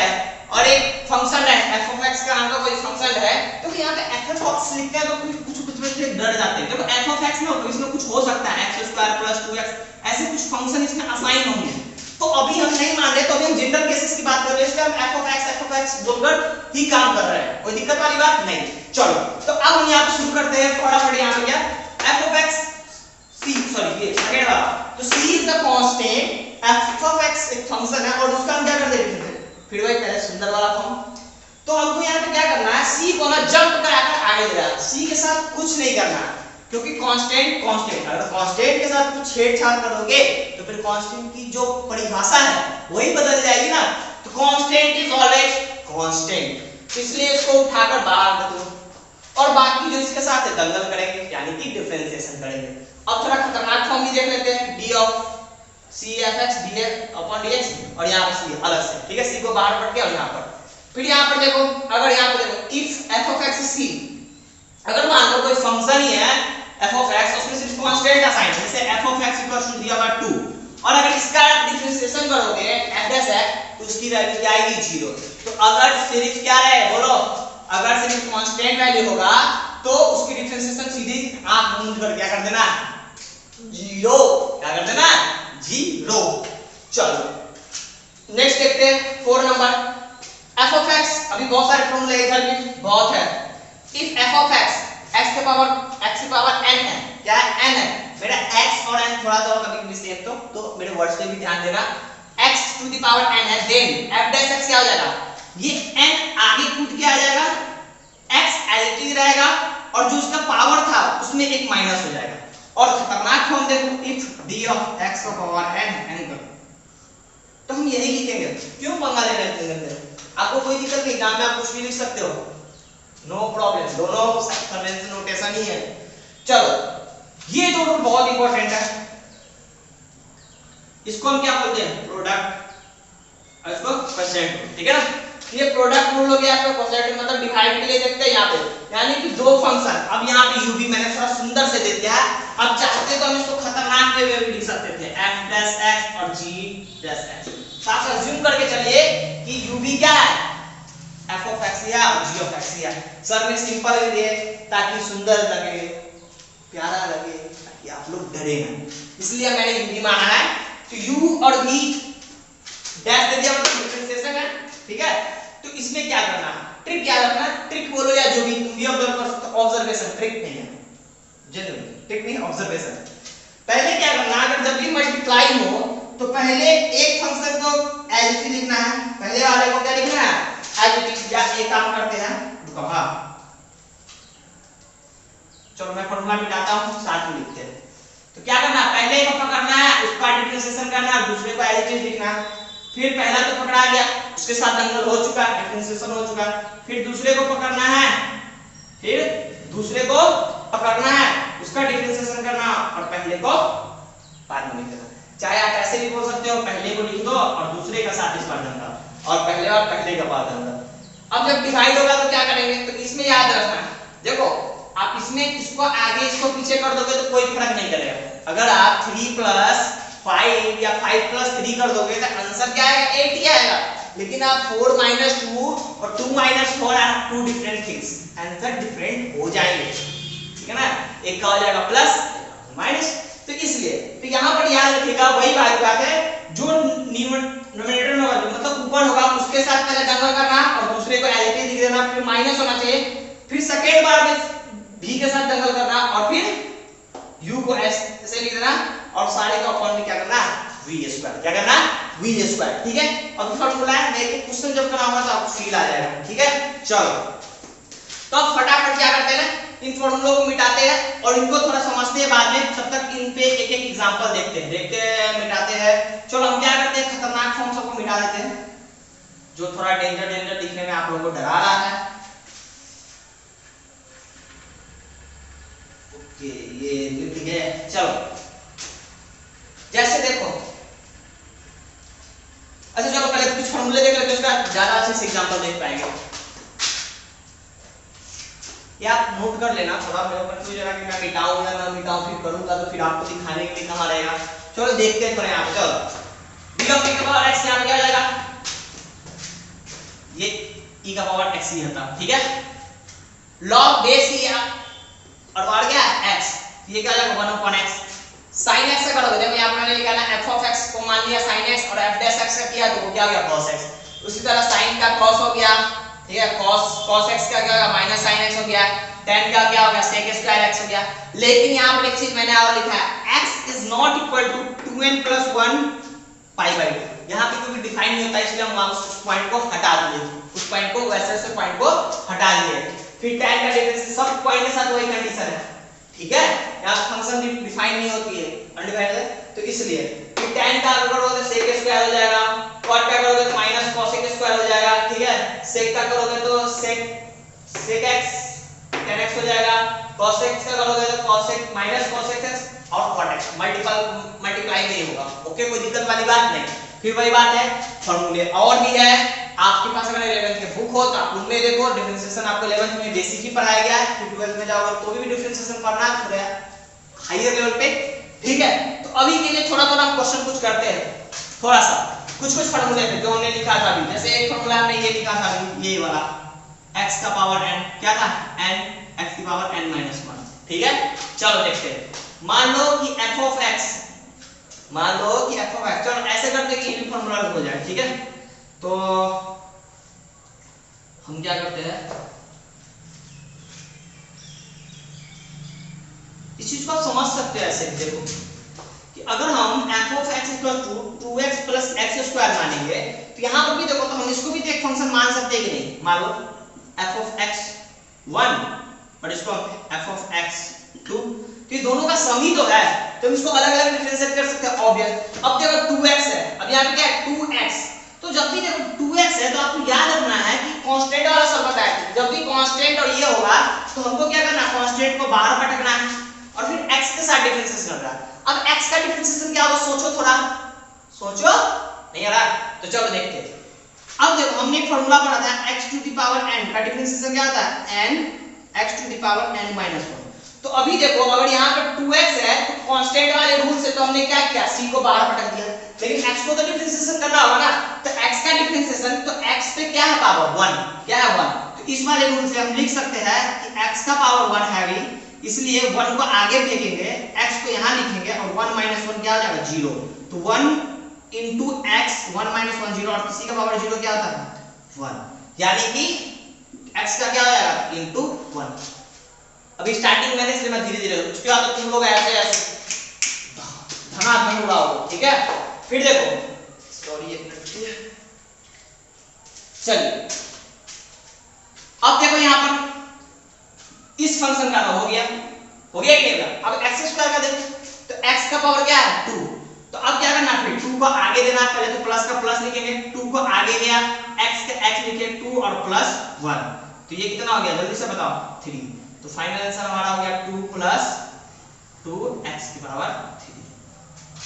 और एक फंक्शन है f of x का नाम का कोई फंक्शन है, तो यहां पे f of x लिखते हैं तो कुछ में से डर जाते हैं। देखो f of x में हो तो इसमें कुछ हो सकता है, x² + 2x, ऐसे कुछ फंक्शन इसमें असाइन होंगे। तो अभी हम नहीं मान रहे, तो अभी हम जनरल केसेस की बात कर रहे हैं, इसलिए हम f of x बोलकर ही काम कर रहे हैं, कोई दिक्कत वाली बात नहीं। चलो तो अब हम यहां पे शुरू करते हैं, फटाफट यहां पे क्या f of x c, sorry ये सेकंड वाला, तो c is the constant, f of x एक फंक्शन है और उसका हम क्या कर देंगे, फिर वही पहले सुंदर वाला फॉर्म। तो हमको यहां पे क्या करना है, c को ना जंप कराकर आगे ले जाना, c के साथ कुछ नहीं करना है, क्योंकि कांस्टेंट अगर कांस्टेंट के साथ कुछ छेड़छाड़ करोगे तो फिर कांस्टेंट की जो परिभाषा है वही बदल जाएगी ना। तो कांस्टेंट इज ऑलवेज कांस्टेंट, इसलिए इसको उठाकर बाहर कर दो और बाकी जो इसके साथ है दंगल करेंगे, यानी कि डिफरेंशिएशन करेंगे। अब थोड़ा खतरनाक फॉर्म भी देख लेते हैं, d of c f x dx और यहाँ पर c अलग से, ठीक है, c को बाहर पढ़ के और यहाँ पर। फिर यहाँ पर देखो, अगर यहाँ पर देखो if f of x c, अगर मान लो कोई फंक्शन ही है f of x, उसमें सिर्फ कांस्टेंट का साइन है, जैसे f of x equal to दिया हुआ 2, और अगर इसका डिफरेंशिएशन करोगे f dash x तो उसकी वैल्यू क्या आएगी 0। तो अगर सिर्फ क्या रहे, बोलो, अगर सिर्फ कांस्टेंट वैल्यू होगा तो उसकी डिफरेंशिएशन सीधी आंख मूंद कर क्या कर देना, 0, क्या कर देना, 0। चलो नेक्स्ट देखते हैं 4 नंबर, f of x, अभी बहुत सारे फॉर्मूले इधर भी बहुत है। If f of x x की पावर n है, क्या है, n है, मेरा x और n थोड़ा सा कभी मिस्टेक तो मेरे वर्ड्स पे भी ध्यान देना, x to the power n है, देन f dash x क्या हो जाएगा, ये n आगे कूद के आ जाएगा, x एज इट रहेगा और जो उसका पावर था उसमें एक माइनस हो जाएगा। और खतरनाक फॉर्म देखो, इफ d of x का पावर n n तो हम यही लिखेंगे, क्यों पंगा ले रहे हैं, आपको कोई दिक्कत नहीं, एग्जाम में आप कुछ भी लिख सकते हो, नो प्रॉब्लम, दोनों कन्वेंशन नोटेशन ही है। चलो ये दोनों बहुत इंपॉर्टेंट है, इसको हम क्या बोलते हैं, प्रोडक्ट और इसको परसेंट, ठीक है ना। ये प्रोडक्ट रूल हो गया आपका, परसेंट मतलब डिवाइड के लिए देखते हैं यहाँ पे, यानी कि दो फंक्शन, अब यहाँ पे u भी मैंने थोड़ा सुंदर से दे दिया है, अब चाहते तो हम इसको खतरनाक वे में भी लिख सकते थे, f dash x और g dash x, साथ अज्यूम करके चलिए कि u भी क्या है, f of x या g of x या, सर ने सिंपल लिख दिए ताकि सुंदर लगे, प्यारा लगे, ताकि आप लोग डरे ना, इसलिए मैंने u भी माना है। तो u और v डैश दे दिया मतलब डिफरेंशिएशन है, ठीक है। तो इसमें क्या करना, ट्रिक क्या रखना, ट्रिक बोलो या जो भी तुम भी ऑब्जर्व कर सकते हो, ऑब्जर्वेशन, ट्रिक नहीं है, जनरली ट्रिक नहीं, ऑब्जर्वेशन। पहले क्या करना, अगर जब भी मल्टीप्लाई हो तो पहले एक फंक्शन को एज इट इज लिखना है, पहले वाले को क्या लिखना है, एज इट इज। या एक काम करते हैं, रुको, हां चलो मैं फॉर्मूला मिटाता हूं, साथ में लिखते हैं। तो क्या करना, पहले को पकड़ना है, उसका डिफरेंशिएशन करना है, दूसरे को एज इट इज लिखना है। फिर पहला तो पकड़ा गया, उसके साथ दंगल हो चुका है, डिफरेंशिएशन हो चुका है, फिर दूसरे को पकड़ना है, फिर दूसरे को पकड़ना है, उसका डिफरेंशिएशन करना और पहले को बाद में लिखना। चाहे आप ऐसे भी बोल सकते हो, पहले को लिख दो और दूसरे का साथ इस बार दंगल, और पहले और पहले का बाद दंगल। अब जब डिवाइड होगा तो क्या करेंगे, तो इसमें याद रखना, देखो आप इसमें इसको आगे इसको पीछे कर दोगे तो कोई फर्क नहीं करेगा। अगर आप 3 + 5 या 5 + 3 कर दोगे तो आंसर क्या आएगा, 8 ही आएगा। लेकिन आप 4 - 2 और 2 - 4 are two different things, answer different हो जाएंगे, ठीक है ना। एक का हो जाएगा प्लस, माइनस, तो इसलिए तो यहां पर याद रखिएगा वही बात है, जो न्यूमरेटर में होगा मतलब ऊपर होगा उसके साथ पहले दंगल करना और दूसरे को एज इट इज लिख देना, फिर माइनस होना चाहिए, फिर सेकंड बार में v के साथ दंगल करना और फिर u को ऐसे लिख देना और सारे का अपॉन में क्या करना, v², क्या करना, v², ठीक है। अब फॉर्मूला है, मैं एक क्वेश्चन जब कराऊंगा तो आपको फील आ जाएगा, ठीक है। चलो तो अब फटाफट क्या करते हैं, इन फॉर्मूलों को मिटाते हैं और इनको थोड़ा समझते हैं बाद में, तब तक इन पे एक एक एग्जांपल देखते हैं, मिटाते हैं। चलो हम क्या करते हैं, खतरनाक फॉर्म सबको मिटा देते हैं, जो थोड़ा डेंजर दिखने में आप लोगों को डरा रहा है। ओके, ये लिख गए। चलो जैसे देखो, अच्छा चलो पहले कुछ फॉर्मूले देख लेते हैं, उसका ज्यादा अच्छे से एग्जांपल देख पाएंगे। ये आप नोट कर लेना, थोड़ा मेरे को कंफ्यूजन है कि मैं मिटाऊं या ना मिटाऊं, फिर करूंगा तो फिर आपको दिखाने के लिए कहां रहेगा। चलो देखते हैं थोड़ा यहाँ। चलो b of e का पावर x यहाँ पे क्या हो जाएगा, ये e का पावर x ही होता, ठीक है। log बेस लिया और बाहर क्या x, ये क्या हो जाएगा 1/x। sin x का करोगे, देखो यहाँ पे मैंने लिखा ना f of x को मान लिया sin x और f dash x का किया तो वो क्या हो गया cos x। उसी तरह sin का cos हो गया, ठीक है, cos x का क्या होगा माइनस sin x हो गया, tan का क्या हो गया sec स्क्वायर x हो गया। लेकिन यहाँ पर एक चीज मैंने और लिखा है, x is not equal to 2n + 1 π/2। यहाँ पे क्योंकि डिफाइन नहीं होता इसलिए हम उस पॉइंट को हटा दिए, उस पॉइंट को वैसे पॉइंट को हटा दिए। फिर tan का डिफरेंस सब पॉइंट के साथ वही कंडीशन है, ठीक है। यहाँ फंक्शन डिफाइन नहीं होती है, अनडिफाइंड है, तो इसलिए फिर tan का अगर करोगे तो sec स्क्वायर हो जाएगा, cot का करोगे तो माइनस cos स्क्वायर हो जाएगा, ठीक है। sec का करोगे तो sec x tan x हो जाएगा, cos x का करोगे तो cos x minus cos x और cot x मल्टीप्लाई नहीं होगा। ओके, कोई दिक्कत वाली बात नहीं। फिर वही बात है, फॉर्मूले और भी है आपके पास, अगर 11th के बुक हो तो आप उनमें देखो, डिफरेंशिएशन आपको 11th में बेसिक ही पढ़ाया गया है, फिर 12th में जाओगे तो भी डिफरेंशिएशन पढ़ना है थोड़ा हाईयर लेवल पे, ठीक है। तो अभी के लिए थोड़ा थोड़ा हम क्वेश्चन कुछ करते हैं, थोड़ा सा कुछ फार्मूले थे जो हमने लिखा था अभी। जैसे एक फार्मूला हमने ये लिखा था अभी, ये वाला x का पावर n, क्या था n, x की पावर n माइनस 1, ठीक है। चलो देखते हैं, मान लो कि f of x, चलो ऐसे करते हैं कि ये भी फार्मूला हो जाए, ठीक है। तो हम क्या करते हैं, इस चीज को आप समझ सकते हैं ऐसे, देखो कि अगर हम f of x equal to 2x plus x square मानेंगे तो यहां पर भी देखो, तो हम इसको भी तो एक फंक्शन मान सकते हैं कि नहीं। मान लो f of x 1 और इसको f of x 2, तो ये दोनों का सम ही तो है, तो हम इसको अलग अलग डिफरेंशिएट कर सकते हैं ऑब्वियस। अब देखो 2x है, अब यहां पे क्या है 2x, तो जब भी देखो 2x है तो आपको याद रखना है कि कांस्टेंट वाला सब बताया, जब भी कांस्टेंट और ये होगा तो हमको क्या करना है, कांस्टेंट को बाहर पटकना है और फिर x के साथ डिफरेंशिएशन करना है। अब x का डिफरेंशिएशन क्या होगा, सोचो थोड़ा, सोचो नहीं आ रहा, तो चलो देखते हैं। अब देखो हमने एक फार्मूला पढ़ा था x to the power n का डिफरेंशिएशन क्या होता है, n x to the power n minus 1। तो अभी देखो अगर यहाँ पे 2x है तो कांस्टेंट वाले रूल से तो हमने क्या किया, c को बाहर पटक दिया, लेकिन x को तो डिफरेंशिएशन करना होगा ना, तो x का डिफरेंशिएशन, तो x पे क्या है पावर 1, क्या है 1, तो इस वाले रूल से हम लिख सकते हैं कि x का पावर 1 है भी, इसलिए 1 को आगे फेंकेंगे, x को यहाँ लिखेंगे और 1 माइनस 1 क्या हो जाएगा 0, तो 1 into x 1 माइनस 1 0 और किसी का पावर 0 क्या होता है 1, यानी कि x का क्या हो जाएगा into 1। अभी स्टार्टिंग मैंने इसलिए मैं धीरे धीरे, उसके बाद तो तुम लोग ऐसे ऐसे धनाधन उड़ाओगे, ठीक है। फिर देखो, सॉरी एक मिनट, चलिए अब देखो यहाँ पर इस फंक्शन का हो गया कि नहीं होगा। अब x स्क्वायर का देखो, तो x का पावर क्या है 2, तो अब क्या करना, फिर 2 को आगे देना, पहले तो प्लस का प्लस लिखेंगे, 2 को आगे गया, x का x लिखे 2 और प्लस 1, तो ये कितना हो गया जल्दी से बताओ 3, तो फाइनल आंसर हमारा हो गया 2 प्लस 2x की पावर 3,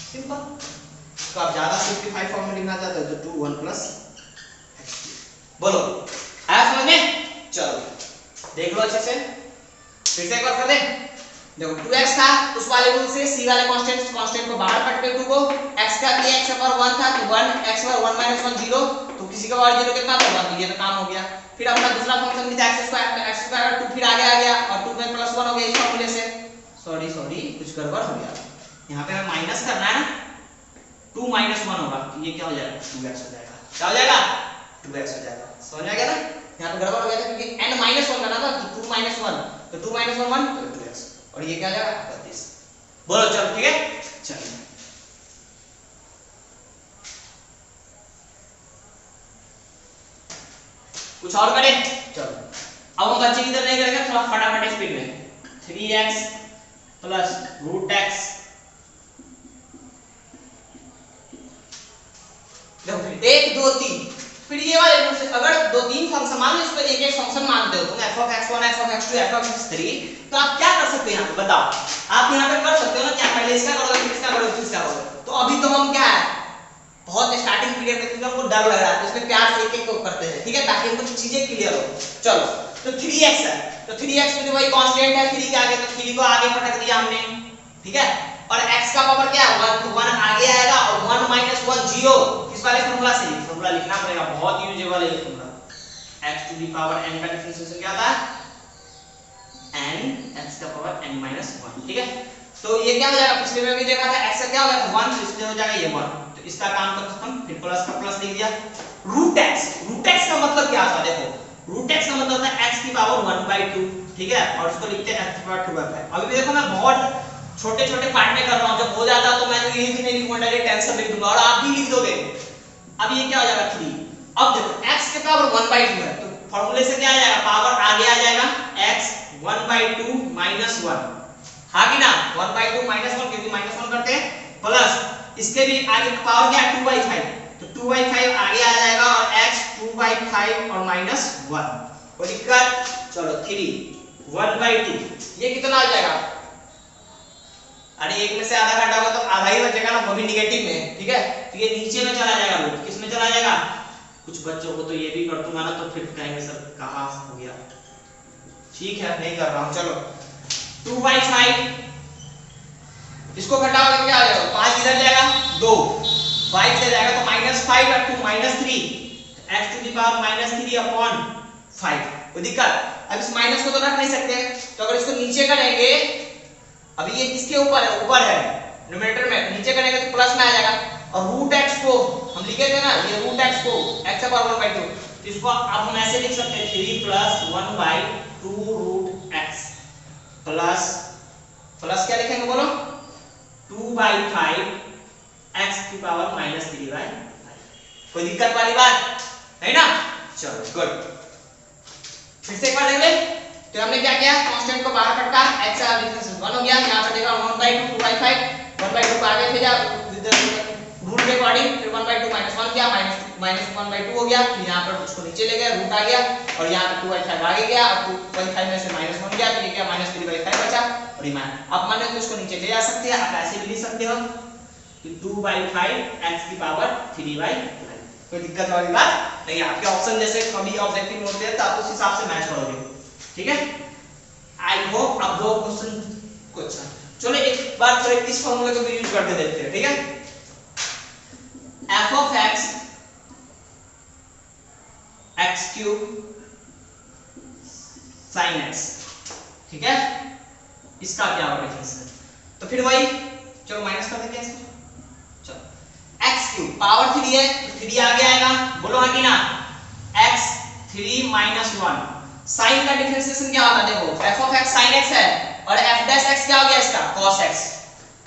सिंपल। तो आप ज्यादा सिंपलीफाइड फॉर्म में लिखना चाहते हो तो 2 1 प्लस x, बोलो आया समझ में। चलो देख लो अच्छे से, फिर से एक बार कर दे, देखो 2x था, उस वाले रूल से c वाले कांस्टेंट को बाहर पटके 2 को, x का x पर 1 था तो 1, x पर 1 माइनस 1 0, तो किसी का पावर 0 कितना था 1, तो ये तो काम हो गया। फिर अपना दूसरा फंक्शन भी था x स्क्वायर, 2 फिर आगे आ गया और 2 में प्लस 1 हो गया इस फार्मूले से, सॉरी कुछ गड़बड़ हो गया, यहां पे हमें माइनस करना है ना, 2 माइनस 1 होगा तो ये क्या हो जाएगा 2x हो जाएगा, क्या हो जाएगा 2x हो जाएगा, समझ आ गया ना। यहां पे गड़बड़ हो गया था क्योंकि n माइनस 1 करना था, तो 2 माइनस 1, तो 2 माइनस 1 1 तो 2x, और ये क्या आ जाएगा 32। बोलो चलो ठीक है, चलिए कुछ और करें। चलो अब हम बच्चे की तरह नहीं करेंगे, थोड़ा फटाफट स्पीड में, 3x प्लस रूट x, देखो 1 2 3, फिर ये वाले रूल से अगर 2 3 फंक्शन मान लो, इसको एक एक फंक्शन मानते हो तुम, f of x1 f of x2 f of x3, तो आप क्या कर सकते हो यहाँ पे बताओ, आप यहाँ पे कर सकते हो ना, क्या पहले इसका करोगे फिर इसका करोगे फिर इसका करोगे, तो अभी तो हम क्या है बहुत स्टार्टिंग पीरियड में, क्योंकि हमको डर लग रहा है तो इसमें प्यार से एक एक को करते हैं, ठीक है, ताकि हमको चीजें क्लियर हो। चलो तो 3x है, तो 3x में तो वही कांस्टेंट है 3 के आगे, तो 3 को आगे पटक दिया हमने, ठीक है, और x का पावर क्या है 1, तो 1 आगे आएगा और 1 माइनस 1 0, किस वाले फार्मूला से, फार्मूला लिखना पड़ेगा, बहुत यूजेबल है ये formula, x to the power n का डिफरेंशिएशन क्या था n x का पावर n माइनस 1, ठीक है। तो ये क्या हो जाएगा, पिछले में भी देखा था x का क्या हो गया था 1, तो इसलिए हो जाएगा ये 1, तो इसका काम तो खत्म, फिर प्लस का प्लस लिख दिया। रूट x का मतलब क्या होता है, देखो रूट x का मतलब होता है x की पावर 1/2, ठीक है, और इसको लिखते हैं x की पावर 2/5। अभी भी देखो मैं बहुत छोटे छोटे पार्ट में कर रहा हूं, जब हो जाता तो मैं तो यही भी नहीं लिखूंगा, डायरेक्ट टेंशन लिख दूंगा और आप भी लिख दोगे। अब ये क्या हो जाएगा 3, अब देखो x के पावर 1/2 है, तो फार्मूले से क्या आ जाएगा, पावर आगे आ जाएगा x 1/2 -1, हां कि ना, 1/2 -1, क्योंकि -1 करते हैं, प्लस इसके भी आगे पावर क्या है 2/5, तो 2/5 आगे आ जाएगा और x 2/5 और -1, कोई दिक्कत। चलो 3 1/2, ये कितना हो जाएगा? अरे एक में से आधा घटा होगा तो आधा ही बचेगा ना, वो भी निगेटिव में, ठीक है। तो ये नीचे में चला जाएगा रूट, किस में चला जाएगा? कुछ बच्चों को तो ये भी कर दूंगा ना तो फिर कहेंगे सर कहाँ हो गया। ठीक है नहीं कर रहा हूँ, चलो 2/5, इसको घटाओगे तो क्या आ जाएगा? 5 इधर जाएगा, 2 5 इधर जाएगा तो -5 और 2 -3, x टू द पावर -3/5। कोई दिक्कत? अब इस माइनस को तो रख नहीं सकते, तो अगर इसको नीचे करेंगे, अभी ये किसके ऊपर है? ऊपर है न्यूमरेटर में, नीचे करेंगे तो प्लस में आ जाएगा। और रूट x को हम लिखे थे ना, ये रूट x को x का पावर 1/2, तो इसको अब हम ऐसे लिख सकते हैं 3 + 1/2 रूट x प्लस प्लस क्या लिखेंगे बोलो? 2/5 x की पावर -3/5। कोई दिक्कत वाली बात नहीं ना? चलो गुड, फिर से एक बार देख ले। तो हमने क्या किया? कांस्टेंट को बाहर कटा, x का डिफरेंस 1 हो गया, यहां पर देखा 1/2 2/5 1/2 को आगे भेजा रूल के अकॉर्डिंग, फिर 1/2 -1 किया, -1/2 हो गया, फिर यहां पर उसको नीचे ले गया, रूट आ गया और यहां पर 2/5 आगे गया और 2/5 में से -1 गया, तो ये क्या -3/5 बचा और ये अब माने तो इसको नीचे ले जा सकते हैं, आप ऐसे भी लिख सकते हो कि 2/5 x की पावर 3/5। कोई दिक्कत वाली बात नहीं, आपके ऑप्शन जैसे कभी ऑब्जेक्टिव में होते हैं तो आप उस हिसाब से मैच करोगे, ठीक है। आई होप आप दो क्वेश्चन को अच्छा। चलो एक बार फिर इस फॉर्मूले को भी यूज करके देखते हैं, ठीक है। f of x x³ sin x, ठीक है, इसका क्या होगा डिफरेंस? तो फिर वही चलो माइनस कर देते हैं इसको। चलो x³ पावर 3 है तो 3 आगे आएगा, बोलो हाँ कि ना? x3 - 1 साइन का डिफरेंशिएशन क्या होता है? देखो f of x sin x है और f dash x क्या हो गया इसका? cos x,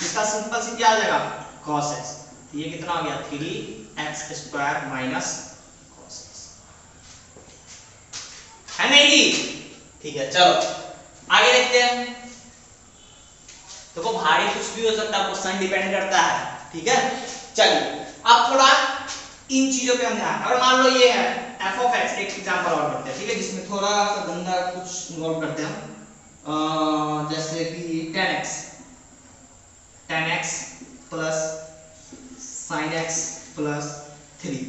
इसका सिंपल सी क्या आ जाएगा? cos x। तो ये कितना हो गया? 3x² - cos x, है नहीं जी? ठीक है चलो आगे देखते हैं। देखो भारी कुछ भी हो सकता है, क्वेश्चन डिपेंड करता है, ठीक है। चलिए अब थोड़ा इन चीजों पे हम ध्यान, अगर मान लो ये है f of x, एक एग्जांपल और करते हैं, ठीक है, जिसमें थोड़ा सा गंदा कुछ इन्वॉल्व करते हैं हम, जैसे कि 10x plus sin x plus 3।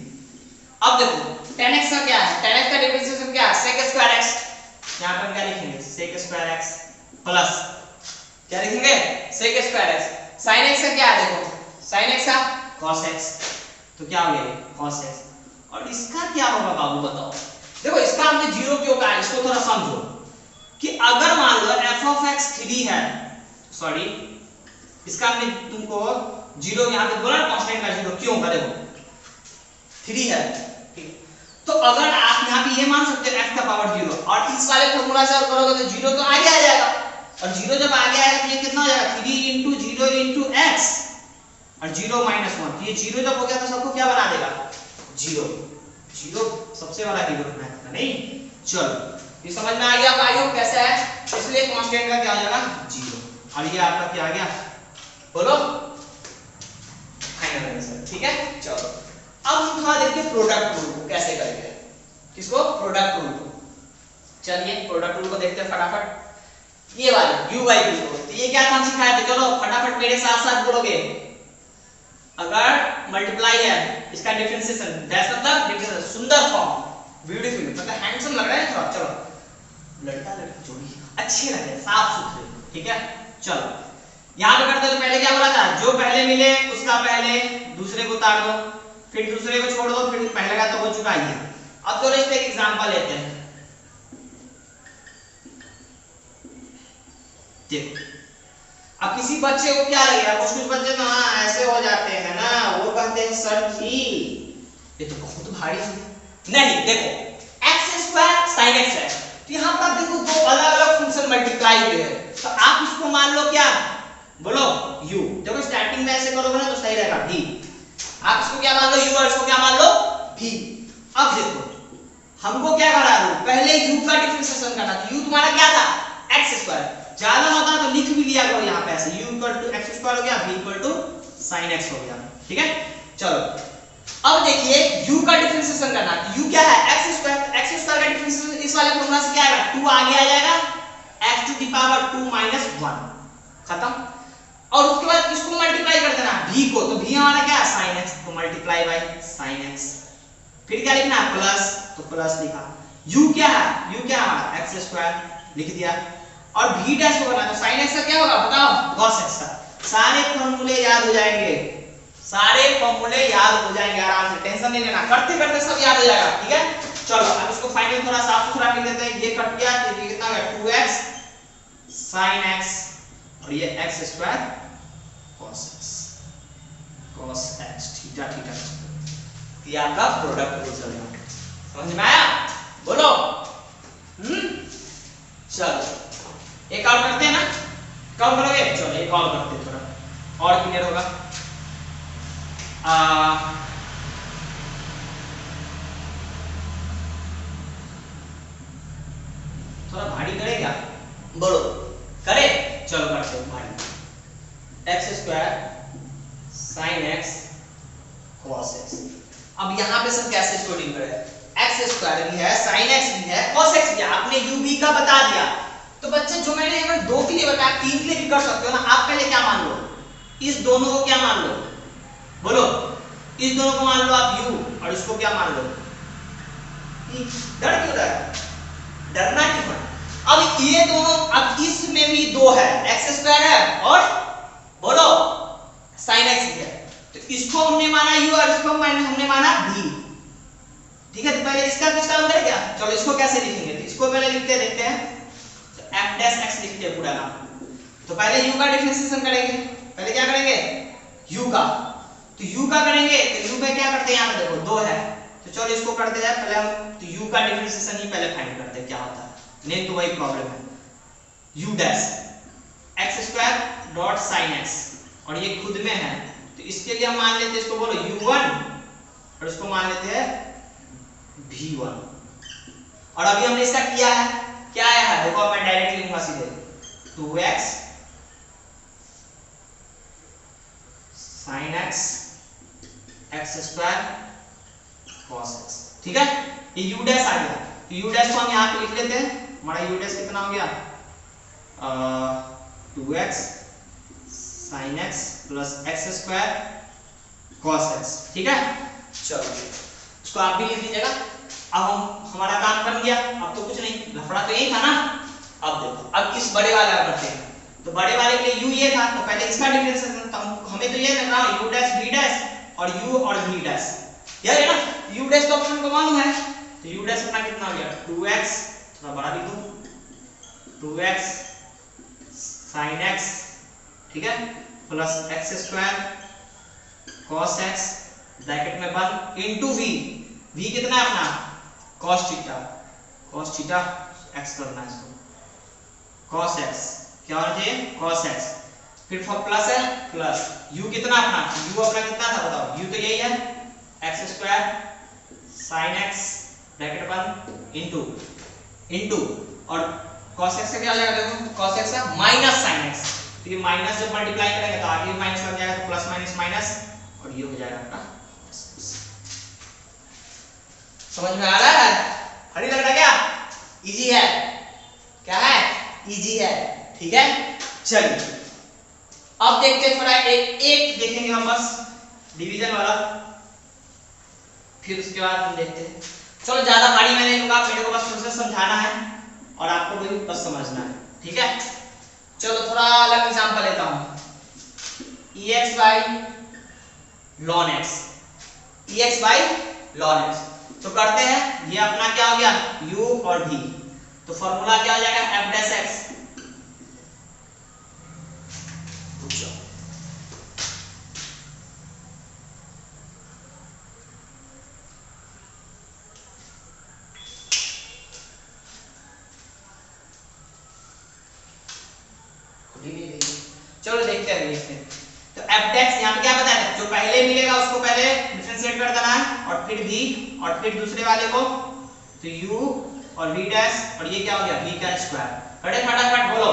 अब देखो 10x का क्या है? 10x का डिफरेंशिएशन क्या है? sec² x, यहां पर क्या लिखेंगे? sec² x प्लस क्या लिखेंगे? sec² x। sin x का क्या है? देखो sin x का cos x, तो क्या हो गया? cos x। और इसका क्या होगा बाबू बताओ? देखो इसका हमने 0 क्यों कहा है, इसको थोड़ा समझो कि अगर मान लो f of x 3 है, सॉरी इसका हमने तुमको 0 यहां पे बोला ना, कांस्टेंट का 0 क्यों का? देखो 3 है, ठीक, तो अगर आप यहां पे ये मान सकते हो f का पावर 0 और इस वाले फार्मूला से आप करोगे तो 0 तो आगे आ जाएगा और 0 जब आगे आएगा तो ये कितना हो जाएगा? 3 × 0 × x और 0 - 1, ये 0 जब हो गया तो सबको क्या बना देगा? 0 सबसे बड़ा हीरो मैथ का, नहीं? चलो ये समझ में आ गया भाइयों कैसे है, इसलिए कांस्टेंट का क्या हो जाएगा? 0 और ये आपका क्या आ गया? बोलो फाइनल आंसर, ठीक है। चलो अब हम थोड़ा देखते हैं प्रोडक्ट रूल को कैसे करेंगे। किसको? प्रोडक्ट रूल को। चलिए प्रोडक्ट रूल को देखते हैं फटाफट। ये वाले u/v को, तो ये क्या था सिखाया था, चलो फटाफट मेरे साथ साथ बोलोगे। अगर मल्टीप्लाई है इसका डिफरेंशिएशन, दैट्स मतलब डिफरेंशिएशन, सुंदर फॉर्म, ब्यूटीफुल, मतलब हैंडसम लग रहा है थोड़ा, चलो लड़का लड़की जोड़ी अच्छी लगे, साफ सुथरे, ठीक है। चलो यहां पे करते तो पहले क्या बोला था? जो पहले मिले उसका पहले दूसरे को उतार दो, फिर दूसरे को छोड़ दो, फिर पहले का तो हो चुका ही है। अब चलो इस पे एक एग्जांपल लेते हैं। देखो अब किसी बच्चे को क्या लगेगा? कुछ बच्चे तो हाँ ऐसे हो जाते हैं ना, वो कहते हैं सर जी ये तो बहुत भारी है। नहीं देखो x² sin x है, तो यहाँ पर आप देखो दो अलग अलग फंक्शन मल्टीप्लाई हुए हैं, तो आप इसको मान लो क्या? बोलो u। देखो स्टार्टिंग में ऐसे करोगे ना तो सही रहेगा v, आप इसको क्या मान लो u और इसको क्या मान लो v। अब देखो हमको क्या करना है? पहले u का डिफरेंशिएशन करना, तो u तुम्हारा क्या था? x², ज्यादा होता तो लिख भी लिया करो यहाँ पे ऐसे, u = x² हो गया, v = sin x हो गया, ठीक है। चलो अब देखिए u का डिफरेंशिएशन करना, u क्या है? x² का डिफरेंशिएशन इस वाले फॉर्मूला से क्या आएगा? 2 आगे आ जाएगा x to the power 2 minus 1, खत्म। और उसके बाद इसको मल्टीप्लाई कर देना v को, तो v हमारा क्या है sin x, तो मल्टीप्लाई बाय sin x। फिर क्या लिखना है प्लस, तो प्लस लिखा। u क्या है, u क्या है हमारा x स्क्वायर लिख दिया। और v डैश को करना, तो sin x का क्या होगा बताओ, cos x का। सारे फॉर्मूले याद हो जाएंगे, सारे फॉर्मूले याद हो जाएंगे आराम से, टेंशन नहीं लेना, करते करते सब याद हो जाएगा, ठीक है। चलो अब इसको फाइनल थोड़ा साफ सुथरा कर देते हैं। ये कट गया तो ये कितना है 2x sin x और ये x square cos x theta theta, ये आपका प्रोडक्ट रूल चलेगा, समझ में आया, बोलो। चलो एक और करते हैं ना, कब करोगे, चलो एक और करते हैं, थोड़ा और क्लियर होगा। थोड़ा भारी करेगा, बोलो करे, चलो करते हैं भारी। x square sin x cos x। अब यहाँ पे सब कैसे स्टोरिंग करें, x स्क्वायर भी है, sin x भी है, cos x भी है, आपने u v का बता दिया। तो बच्चे जो मैंने अगर 2 के लिए बताया 3 के लिए भी कर सकते हो ना। आप पहले क्या मान लो, इस दोनों को क्या मान लो, बोलो, इस दोनों को मान लो आप u, और इसको क्या मान लो, डर क्यों रहा है, डरना क्यों है। अब ये दोनों, अब इसमें भी 2 है, x स्क्वायर है और बोलो sin x भी है, तो इसको हमने माना u और इसको हमने माना v, ठीक है। तो पहले इसका कुछ काम करें क्या, चलो इसको कैसे लिखेंगे, तो इसको पहले लिखते देखते हैं। f डैश x लिखते हैं पूरा नाम, तो पहले u का डिफरेंशिएशन करेंगे, पहले क्या करेंगे u का, तो u का करेंगे, तो u पे क्या करते हैं, यहाँ पे देखो 2 है, तो चलो इसको करते जाए पहले हम, तो u का डिफरेंशिएशन ही पहले फाइंड करते हैं क्या होता है, नहीं तो वही प्रॉब्लम है। u dash x square dot sin x, और ये खुद में है, तो इसके लिए हम मान लेते हैं इसको, बोलो u1 और इसको मान लेते हैं v1। और अभी हमने इसका किया है, क्या आया है देखो, मैं डायरेक्ट लिखूंगा सीधे 2x sin x x square cos x, ठीक है। ये u डैश आ गया, तो u डैश को हम यहाँ पे लिख लेते हैं, हमारा u डैश कितना हो गया 2x sin x plus x square cos x, ठीक है। चलो इसको आप भी लिख लीजिएगा। अब हम हमारा काम बन गया, अब तो कुछ नहीं, लफड़ा तो यही था ना। अब देखो, अब इस बड़े वाला करते हैं, तो बड़े वाले के लिए u ये था, तो पहले इसका डिफरेंशिएशन, तो हमें तो ये ना u डैश v डैश और u और v डैश, यार है ना, u डैश तो ऑप्शन को मालूम है, तो u डैश अपना कितना हो गया 2x, थोड़ा बड़ा लिख दो 2x sin x, ठीक है, plus x square cos x bracket में बंद इनटू v, v कितना है अपना cos थीटा x करना है इसको, cos x क्या होना चाहिए cos x, फिर प्लस है प्लस u कितना अपना, u अपना कितना था बताओ, u तो यही है x square sin x bracket बंद इनटू और cos x से क्या हो जाएगा देखो, cos x है माइनस sin x, तो ये माइनस जब मल्टीप्लाई करेंगे तो आगे माइनस लग जाएगा, तो प्लस माइनस माइनस, और ये हो जाएगा आपका। समझ में आ रहा है, हरी लग रहा है क्या, इजी है, क्या है इजी है, ठीक है। चलिए अब देखते हैं, थोड़ा एक देखेंगे हम बस डिवीजन वाला, फिर उसके बाद हम देखते हैं। चलो ज्यादा भारी मैं नहीं लूंगा, मेरे को बस प्रोसेस समझाना है और आपको भी बस समझना है, ठीक है। चलो थोड़ा अलग एग्जांपल लेता हूं, ex by ln x, ex by ln x, तो करते हैं, ये अपना क्या हो गया u और v, तो फॉर्मूला क्या हो जाएगा f डैश x, चलो देखते हैं इसमें। तो f डैश यहाँ पे क्या बताया था, जो पहले मिलेगा उसको पहले डिफरेंशिएट कर देना है, और फिर v, और फिर दूसरे वाले को, तो u और v डैश, और ये क्या हो गया v का स्क्वायर, खड़े फटाफट बोलो।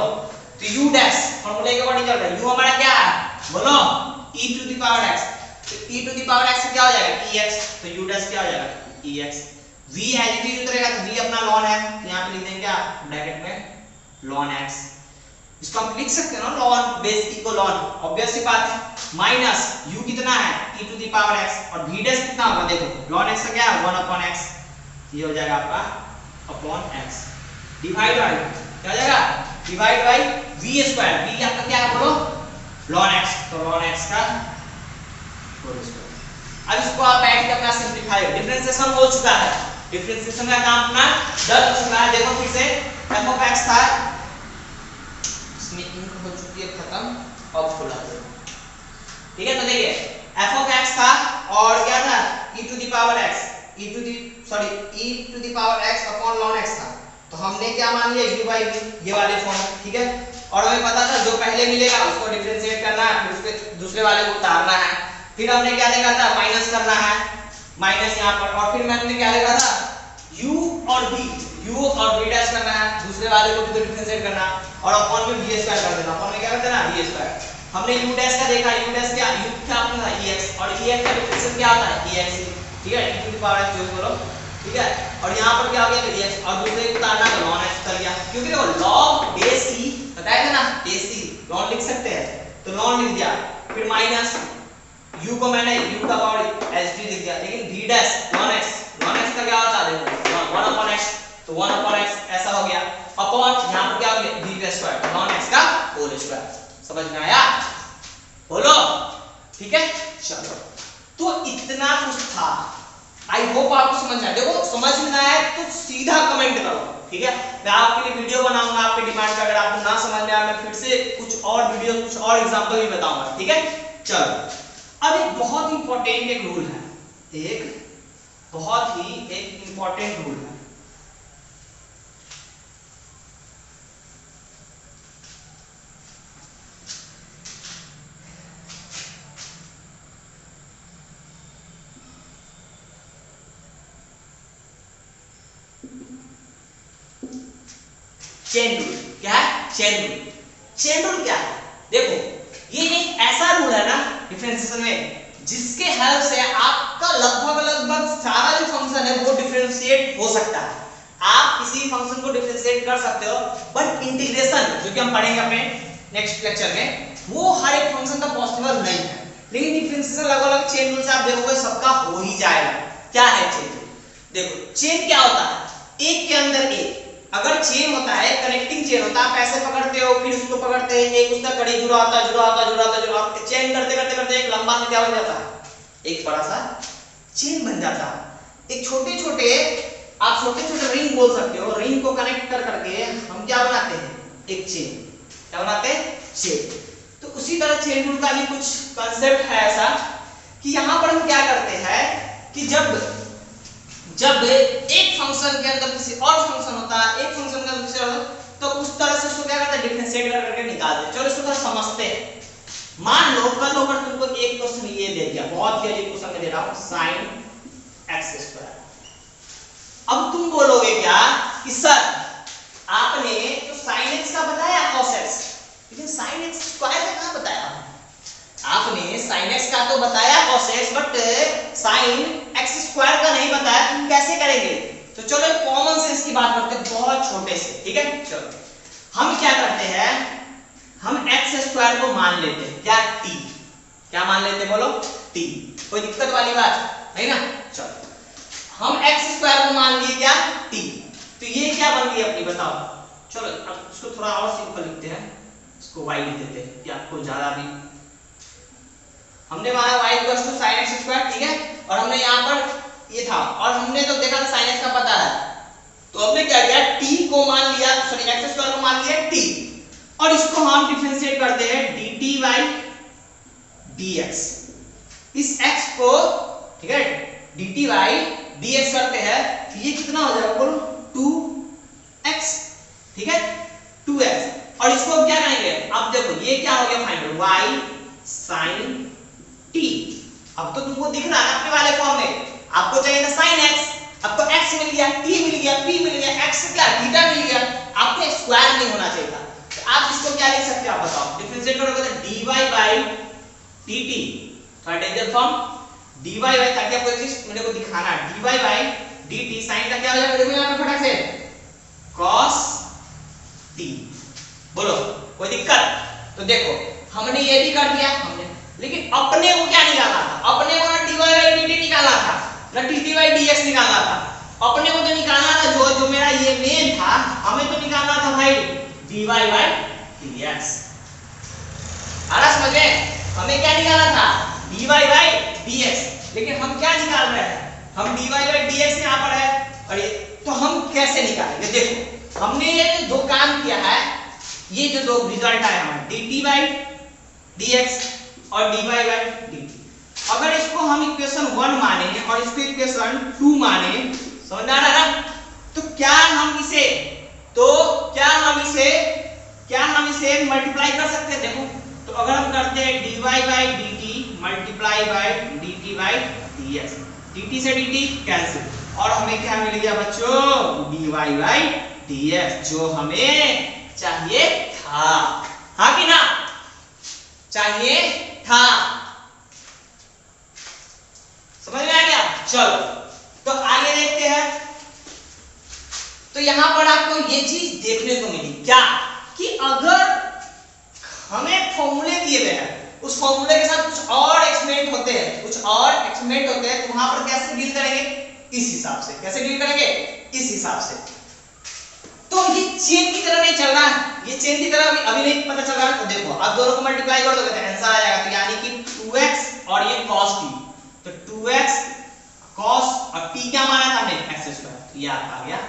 तो u डैश फॉर्मूले के अकॉर्डिंग चल रहा है, u हमारा क्या है बोलो e to the power x, तो e to the power x क्या हो जाएगा ex, तो u डैश क्या हो जाएगा ex, v as it is उतरेगा, तो v अपना ln है, तो यहाँ पे लिख देंगे क्या ब्रैकेट में ln x, इसको हम लिख सकते हैं ना ln बेस e को ln, ऑब्वियस सी बात है, माइनस u कितना है e to the power x और v डैश कितना होगा देखो ln x का क्या है 1 अपॉन x, ये हो जाएगा आपका अपॉन x डिवाइड बाय क्या हो जाएगा divide by v square, v आपका क्या है बोलो ln x, तो ln x का होल स्क्वायर। अब इसको आप बैठ के अपना सिंपलीफाई, डिफरेंशिएशन हो चुका है, डिफरेंशिएशन का काम अपना डन हो चुका है। देखो फिर से f ऑफ x था, इसमें इंक हो चुकी है खत्म, अब खुला दो, ठीक है। तो देखिए f ऑफ x था और क्या था e to the power x, e to the power x upon ln x था, तो हमने क्या मान लिया u बाई v, ये वाले फॉर्म, ठीक है। और हमें पता था जो पहले मिलेगा उसको डिफरेंशिएट करना है, फिर उसके दूसरे वाले को उतारना है, फिर हमने क्या देखा था माइनस करना है, माइनस यहाँ पर, और फिर मैंने क्या देखा था u और v डैश करना है, दूसरे वाले को भी तो डिफरेंशिएट करना और अपॉन में v स्क्वायर कर देना, अपॉन में क्या कर देना v स्क्वायर। हमने u डैश का देखा, u डैश क्या अपना था ex और ex का डिफरेंशिएशन क्या होता है ex, ठीक है, e to the power x जो बोलो, ठीक है। और यहाँ पर क्या हो गया ex और दूसरे को उतारना तो ln x कर गया, क्योंकि देखो log बेस e बताया था ना, बेस e ln लिख सकते हैं तो ln लिख दिया, फिर माइनस u को मैंने u का पावर hd लिख दिया, लेकिन v डैश ln x का क्या होता है देखो 1 अपॉन x, तो 1 अपॉन x ऐसा हो गया, अपॉन यहां पर क्या हो गया v स्क्वायर ln x का होल स्क्वायर। समझ में आया बोलो, ठीक है। चलो तो इतना कुछ था, आई होप आपको समझ में आया। देखो समझ में आया तो सीधा कमेंट करो, ठीक है। मैं आपके लिए वीडियो बनाऊंगा आपके डिमांड पे, अगर आपको ना समझ में आया मैं फिर से कुछ और वीडियो कुछ और एग्जांपल भी बताऊंगा, ठीक है। चलो अब एक बहुत इंपॉर्टेंट एक रूल है, एक बहुत ही एक इंपॉर्टेंट रूल है, चेन रूल। क्या है चेन रूल? चेन रूल क्या है देखो, ये एक ऐसा रूल है ना डिफरेंशिएशन में जिसके हेल्प से आपका लगभग सारा जो फंक्शन है वो डिफरेंशिएट हो सकता है। आप किसी फंक्शन को डिफरेंशिएट कर सकते हो, बट इंटीग्रेशन जो कि हम पढ़ेंगे अपने नेक्स्ट लेक्चर में, वो हर एक फंक्शन का पॉसिबल नहीं है। लेकिन डिफरेंशिएशन अलग-अलग चेन रूल से आप देखोगे सबका हो ही जाएगा। क्या है चेन रूल? देखो चेन क्या होता है, एक के अंदर एक। अगर चेन होता है कनेक्टिंग चेन होता है, आप ऐसे पकड़ते हो फिर उसको पकड़ते हैं, एक उसका कड़ी जुड़ा होता है, चेन करते एक लंबा सा क्या बन जाता है, एक बड़ा सा चेन बन जाता है। एक छोटे-छोटे आप छोटे-छोटे रिंग बोल सकते हो, रिंग को कनेक्ट करके हम क्या बनाते हैं, एक चेन। क्या बनाते हैं? चेन। तो उसी तरह चेन रूल का भी कुछ कांसेप्ट है ऐसा कि यहां पर हम क्या करते हैं कि जब एक फंक्शन के अंदर किसी और फंक्शन होता है, एक फंक्शन के अंदर दूसरा, तो उस तरह से उसको क्या करते हैं, डिफरेंशिएट करके निकालते हैं। चलो इसको थोड़ा समझते हैं। मान लो कल होकर तुमको एक क्वेश्चन ये दे दिया, बहुत ही अजीब क्वेश्चन दे रहा हूं, sin x²। अब तुम बोलोगे क्या कि सर आपने तो sin x का बताया cos x, लेकिन sin x² का कहां बताया? आपने sin x का तो बताया cos x, but sin x² का नहीं बताया, तुम कैसे करेंगे? तो चलो कॉमन सेंस की बात करते हैं, बहुत छोटे से, ठीक है। चलो हम क्या करते हैं, हम x² को मान लेते हैं क्या, t। क्या मान लेते बोलो, t। कोई दिक्कत वाली बात नहीं ना। चलो हम x² को मान लिए क्या, t। तो ये क्या बन गई अपनी बताओ। चलो अब इसको थोड़ा और सिंपल लिखते हैं, इसको y लिख देते हैं कि आपको ज्यादा भी। हमने माना y sin x², ठीक है, और हमने यहाँ पर ये था, और हमने तो देखा था sin x का पता है, तो हमने क्या किया, t को मान लिया, सॉरी x² को मान लिया t, और इसको हम डिफरेंशिएट करते हैं dt by dx। इस x को, ठीक है, dt by dx करते हैं, तो ये कितना हो जाएगा बोलो, 2x, ठीक है, 2x। और इसको क्या करेंगे, अब देखो ये क्या हो गया फाइनल, y sin t। अब तो तुमको दिख रहा है अपने वाले फॉर्म में, आपको चाहिए था sin x, आपको x मिल गया, t मिल गया, p मिल गया, x क्या थीटा मिल गया, आपको स्क्वायर नहीं होना चाहिए था। तो आप इसको क्या लिख सकते हो, आप बताओ। डिफरेंशिएट करोगे तो dy by dt, थोड़ा डेंजर फॉर्म, dy by, ताकि आपको एक चीज मेरे को दिखाना है, dy by dt sin का क्या हो जाएगा, देखो यहां पे फटाक से cos t। बोलो कोई दिक्कत? तो देखो हमने ये भी कर दिया हमने, लेकिन अपने को क्या निकालना था? अपने को ना dy बाई dt निकालना था, ना dt बाई dx निकालना था। अपने को तो निकालना था जो मेरा ये मेन था, हमें तो निकालना था भाई dy बाई dx। आ रहा समझ में? हमें क्या निकालना था? dy by dx। लेकिन हम क्या निकाल रहे हैं? हम dy बाई dx यहाँ पर है, और ये तो हम कैसे निकालेंगे? देखो हमने ये दो काम किया है, ये जो दो रिजल्ट आया हमारा dt बाई dx और dy बाई dt। अगर इसको हम इक्वेशन 1 माने और इसको इक्वेशन 2 माने, समझ आ रहा ना? तो क्या हम इसे मल्टीप्लाई कर सकते हैं? देखो तो अगर हम करते हैं dy by dt multiply by dt by dx, dt से dt कैंसिल, और हमें क्या मिल गया बच्चों? dy बाई dx, जो हमें चाहिए था। हाँ कि ना? चाहिए था। समझ में आ गया? चलो तो आगे देखते हैं। तो यहां पर आपको ये चीज देखने को मिली क्या, कि अगर हमें फॉर्मूले दिए गए हैं, उस फॉर्मूले के साथ कुछ और एक्सपेरिमेंट होते हैं, तो वहां पर कैसे डील करेंगे? इस हिसाब से। कैसे डील करेंगे? इस हिसाब से। तो ये चेन की तरह नहीं चल रहा है, ये चेन की तरह अभी नहीं पता चल रहा है। तो देखो अब दोनों को मल्टीप्लाई कर दोगे तो आंसर आ जाएगा, तो यानी कि 2x और ये cos t, तो 2x cos और t क्या माना था हमने? x², तो ये आ गया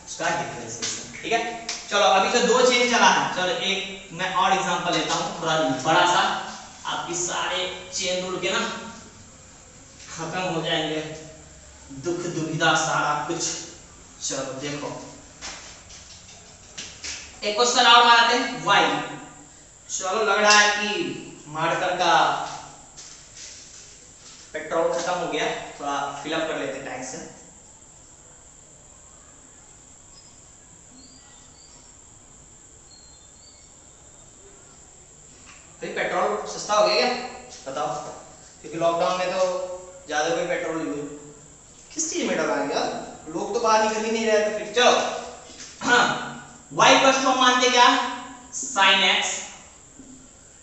उसका डिफरेंशिएशन। ठीक है, चलो अभी तो दो चेन चला है, चलो एक मैं और एग्जांपल लेता हूं थोड़ा बड़ा सा, आपकी सारे चेन उड़ के ना खत्म हो जाएंगे, दुख दुविधा सारा कुछ। चलो देखो एक क्वेश्चन और मारते हैं y। चलो लग रहा है कि मार्कर का पेट्रोल खत्म हो गया, थोड़ा फिलअप कर लेते टैंक से। भाई पेट्रोल सस्ता हो गया क्या बताओ? क्योंकि लॉकडाउन में तो ज्यादा कोई पेट्रोल किस चीज में डलाएंगे यार, लोग तो बाहर निकल ही नहीं रहे। तो फिर चलो हाँ, y इक्वल टू मानते क्या? sin x,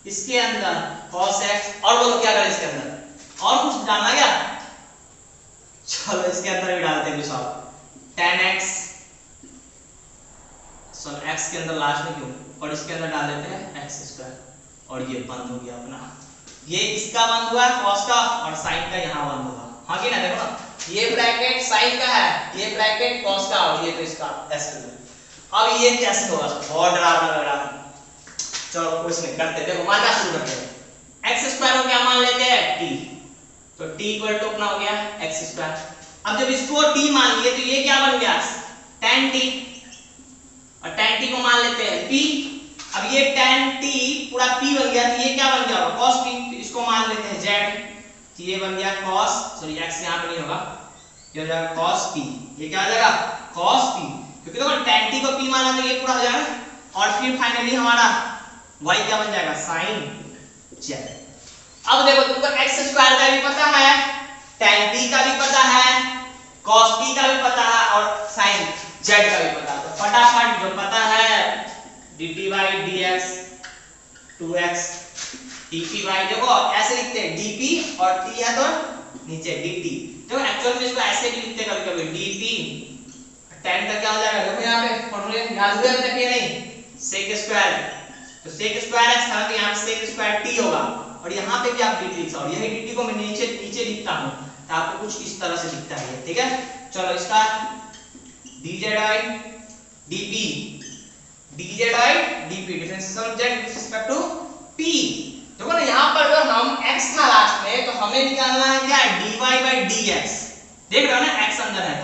इसके अंदर cos x, और बोलो क्या करें इसके अंदर? और कुछ डालना क्या? चलो इसके अंदर भी डालते हैं कुछ और, tan x, सो x के अंदर लास्ट में क्यों, और इसके अंदर डाल देते हैं x², और ये बंद हो गया अपना, ये इसका बंद हुआ cos का, और sin का यहाँ बंद होगा। हाँ कि ना? देखो ना, ये ब्रैकेट sin का है, ये ब्रैकेट cos का, और ये तो इसका s²। अब ये कैसे होगा? बहुत डरावना लग रहा है। चलो कुछ नहीं करते, देखो मानना शुरू करते हैं। x² को क्या मान लेते हैं? t, तो t इक्वल टू अपना हो गया x²। अब जब इसको t मान लिए तो ये क्या बन गया? tan t, और tan t को मान लेते हैं p। अब ये tan t पूरा p बन गया, तो ये क्या बन गया? cos t, तो इसको मान लेते हैं z, तो ये बन गया cos, सॉरी x यहां पे नहीं होगा, ये हो जाएगा cos t, ये क्या हो जाएगा? cos t, क्योंकि देखो tan t को p माना तो ये पूरा हो जाएगा, और फिर फाइनली हमारा y क्या बन जाएगा? sin z। अब देखो तुमको x² का भी पता है, tan t का भी पता है, cos t का भी पता है, और sin z का भी पता है। तो फटाफट जो पता है dt by dx 2x dp by, देखो ऐसे लिखते हैं dp, और t है तो नीचे dt। देखो एक्चुअल में इसको ऐसे भी लिखते हैं कभी-कभी dp, tan का क्या हो जाएगा? देखो यहाँ पे फॉर्मूले याद हुए अभी तक ये नहीं, sec², तो sec²x था तो यहाँ पे sec² t होगा, और यहाँ पे भी आप dt लिख सकते हो। यही dt को मैं नीचे लिखता हूँ, तो आपको कुछ इस तरह से दिखता है, ठीक है। चलो इसका dz by dp, dz by dp differentiation of z with respect to p। देखो ना यहाँ पर अगर हम x था लास्ट में, तो हमें निकालना है क्या? dy by dx। देख रहे हो ना x अंदर है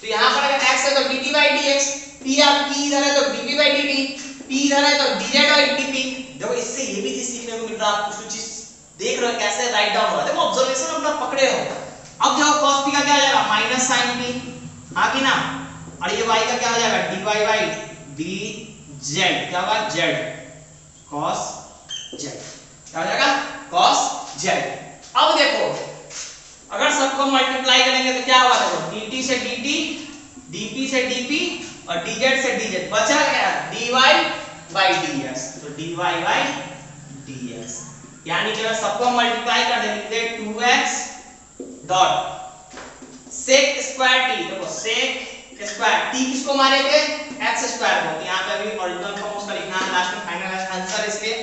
तो यहाँ पर अगर x है तो dt बाई dx, p इधर है तो dp बाई dt, p इधर है तो dz बाई dp। देखो इससे ये भी चीज सीखने को मिल रहा है, आप कुछ चीज देख रहे हो कैसे राइट डाउन हो रहा है, देखो ऑब्जर्वेशन अपना पकड़े हो। अब देखो cos t का क्या हो जाएगा? माइनस sin t, हाँ कि ना? और ये y का क्या हो जाएगा? dy बाई dz, क्या होगा? z cos z, क्या हो जाएगा? cos z। अब देखो अगर सबको मल्टीप्लाई करेंगे तो क्या होगा? देखो dt से dt, dp से dp, और dz से dz, बचा क्या? dy बाई dx, तो dy बाई dx, यानी कि सबको मल्टीप्लाई कर देंगे 2x dot sec square t, देखो sec स्क्वायर t किसको माने थे x स्क्वायर को, यहाँ पे अभी ओरिजिनल फॉर्म उसका लिखना है लास्ट में फाइनल आंसर इसलिए।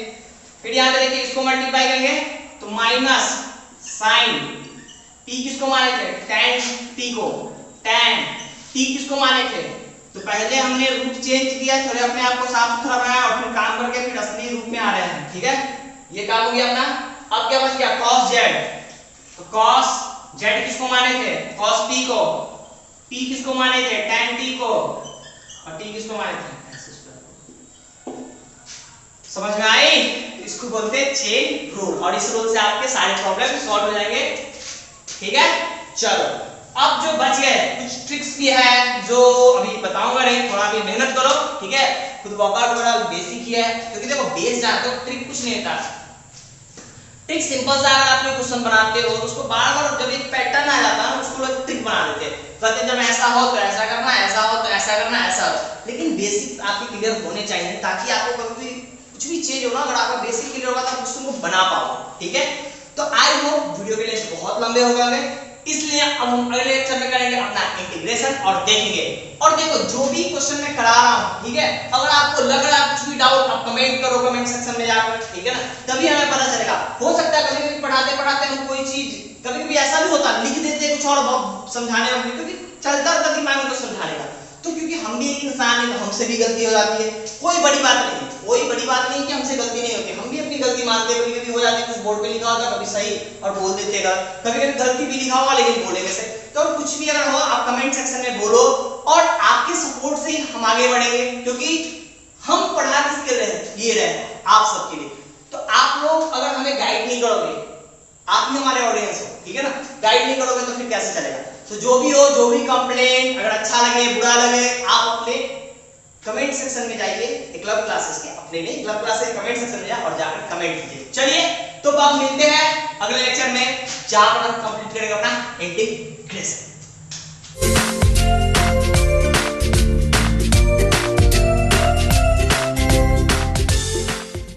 फिर यहाँ पे देखिए इसको मल्टीप्लाई करेंगे तो माइनस sin t किसको माने थे tan t को, tan t किसको माने थे, तो पहले हमने रूप चेंज किया, थोड़े अपने आप को साफ सुथरा बनाया और फिर काम करके फिर असली रूप में आ रहे हैं, ठीक है, ये काम हो गया अपना। अब क्या बच गया cos z, तो cos z किसको माने थे cos t को, t किसको माने थे tan t को, और t किसको माने थे x स्क्वायर। समझ में आई? इसको बोलते हैं चेन रूल, और इस रूल से आपके सारे प्रॉब्लम सॉल्व हो जाएंगे, ठीक है। चलो अब जो बच गए कुछ ट्रिक्स भी है जो अभी बताऊंगा, नहीं थोड़ा भी मेहनत करो, ठीक है, खुद वर्कआउट थोड़ा बेसिक ही है, क्योंकि देखो बेस जानते हो, ट्रिक कुछ नहीं होता। ट्रिक सिंपल सा, अगर आप कोई क्वेश्चन बनाते हो तो उसको बार बार जब एक पैटर्न आ जाता है ना उसको लोग ट्रिक बना देते हैं, कहते हैं जब ऐसा हो तो ऐसा करना, ऐसा हो तो ऐसा करना, ऐसा हो, लेकिन बेसिक आपके क्लियर होने चाहिए ताकि आपको कभी कुछ भी चेंज हो ना, अगर आपका बेसिक क्लियर होगा तो आप क्वेश्चन को बना पाओ, ठीक है। तो आई होप वीडियो के लिए बहुत लंबे हो गए, इसलिए अब हम अगले लेक्चर में करेंगे अपना इंटीग्रेशन और देखेंगे। और देखो जो भी क्वेश्चन मैं करा रहा हूं, ठीक है, अगर आपको लग रहा है कुछ भी डाउट आप कमेंट करो कमेंट सेक्शन में जाकर, ठीक है ना, तभी हमें पता चलेगा। हो सकता है कभी कभी पढ़ाते पढ़ाते हम कोई चीज, कभी कभी ऐसा भी होता लिख देते कुछ और समझाने में, क्योंकि चलता रहता दिमाग में समझाने का, तो क्योंकि हम भी एक इंसान है तो हमसे भी गलती हो जाती है, कोई बड़ी बात नहीं, कोई बड़ी बात नहीं कि हमसे गलती नहीं होती, हम भी अपनी गलती मानते हैं, कभी कभी हो जाती है, कुछ बोर्ड पे लिखा होता कभी सही और बोल देते गलत, कभी कभी गलती भी लिखा होगा लेकिन बोलेंगे सही। तो कुछ भी अगर हो आप कमेंट सेक्शन में बोलो, और आपके सपोर्ट से हम आगे बढ़ेंगे, क्योंकि हम पढ़ा किसके लिए रहे आप सबके लिए। तो आप लोग अगर हमें गाइड नहीं करोगे, आप ही हमारे ऑडियंस हो, ठीक है ना, गाइड नहीं करोगे तो फिर कैसे चलेगा। तो जो भी हो, जो भी कंप्लेंट, अगर अच्छा लगे बुरा लगे, आप अपने कमेंट सेक्शन में जाइए, क्लब क्लासेस के अपने लिए क्लब क्लासेस कमेंट सेक्शन में और जाकर कमेंट कीजिए। चलिए तो अब मिलते हैं अगले लेक्चर में, जहां पर हम कंप्लीट करेंगे अपना इंटीग्रेशन।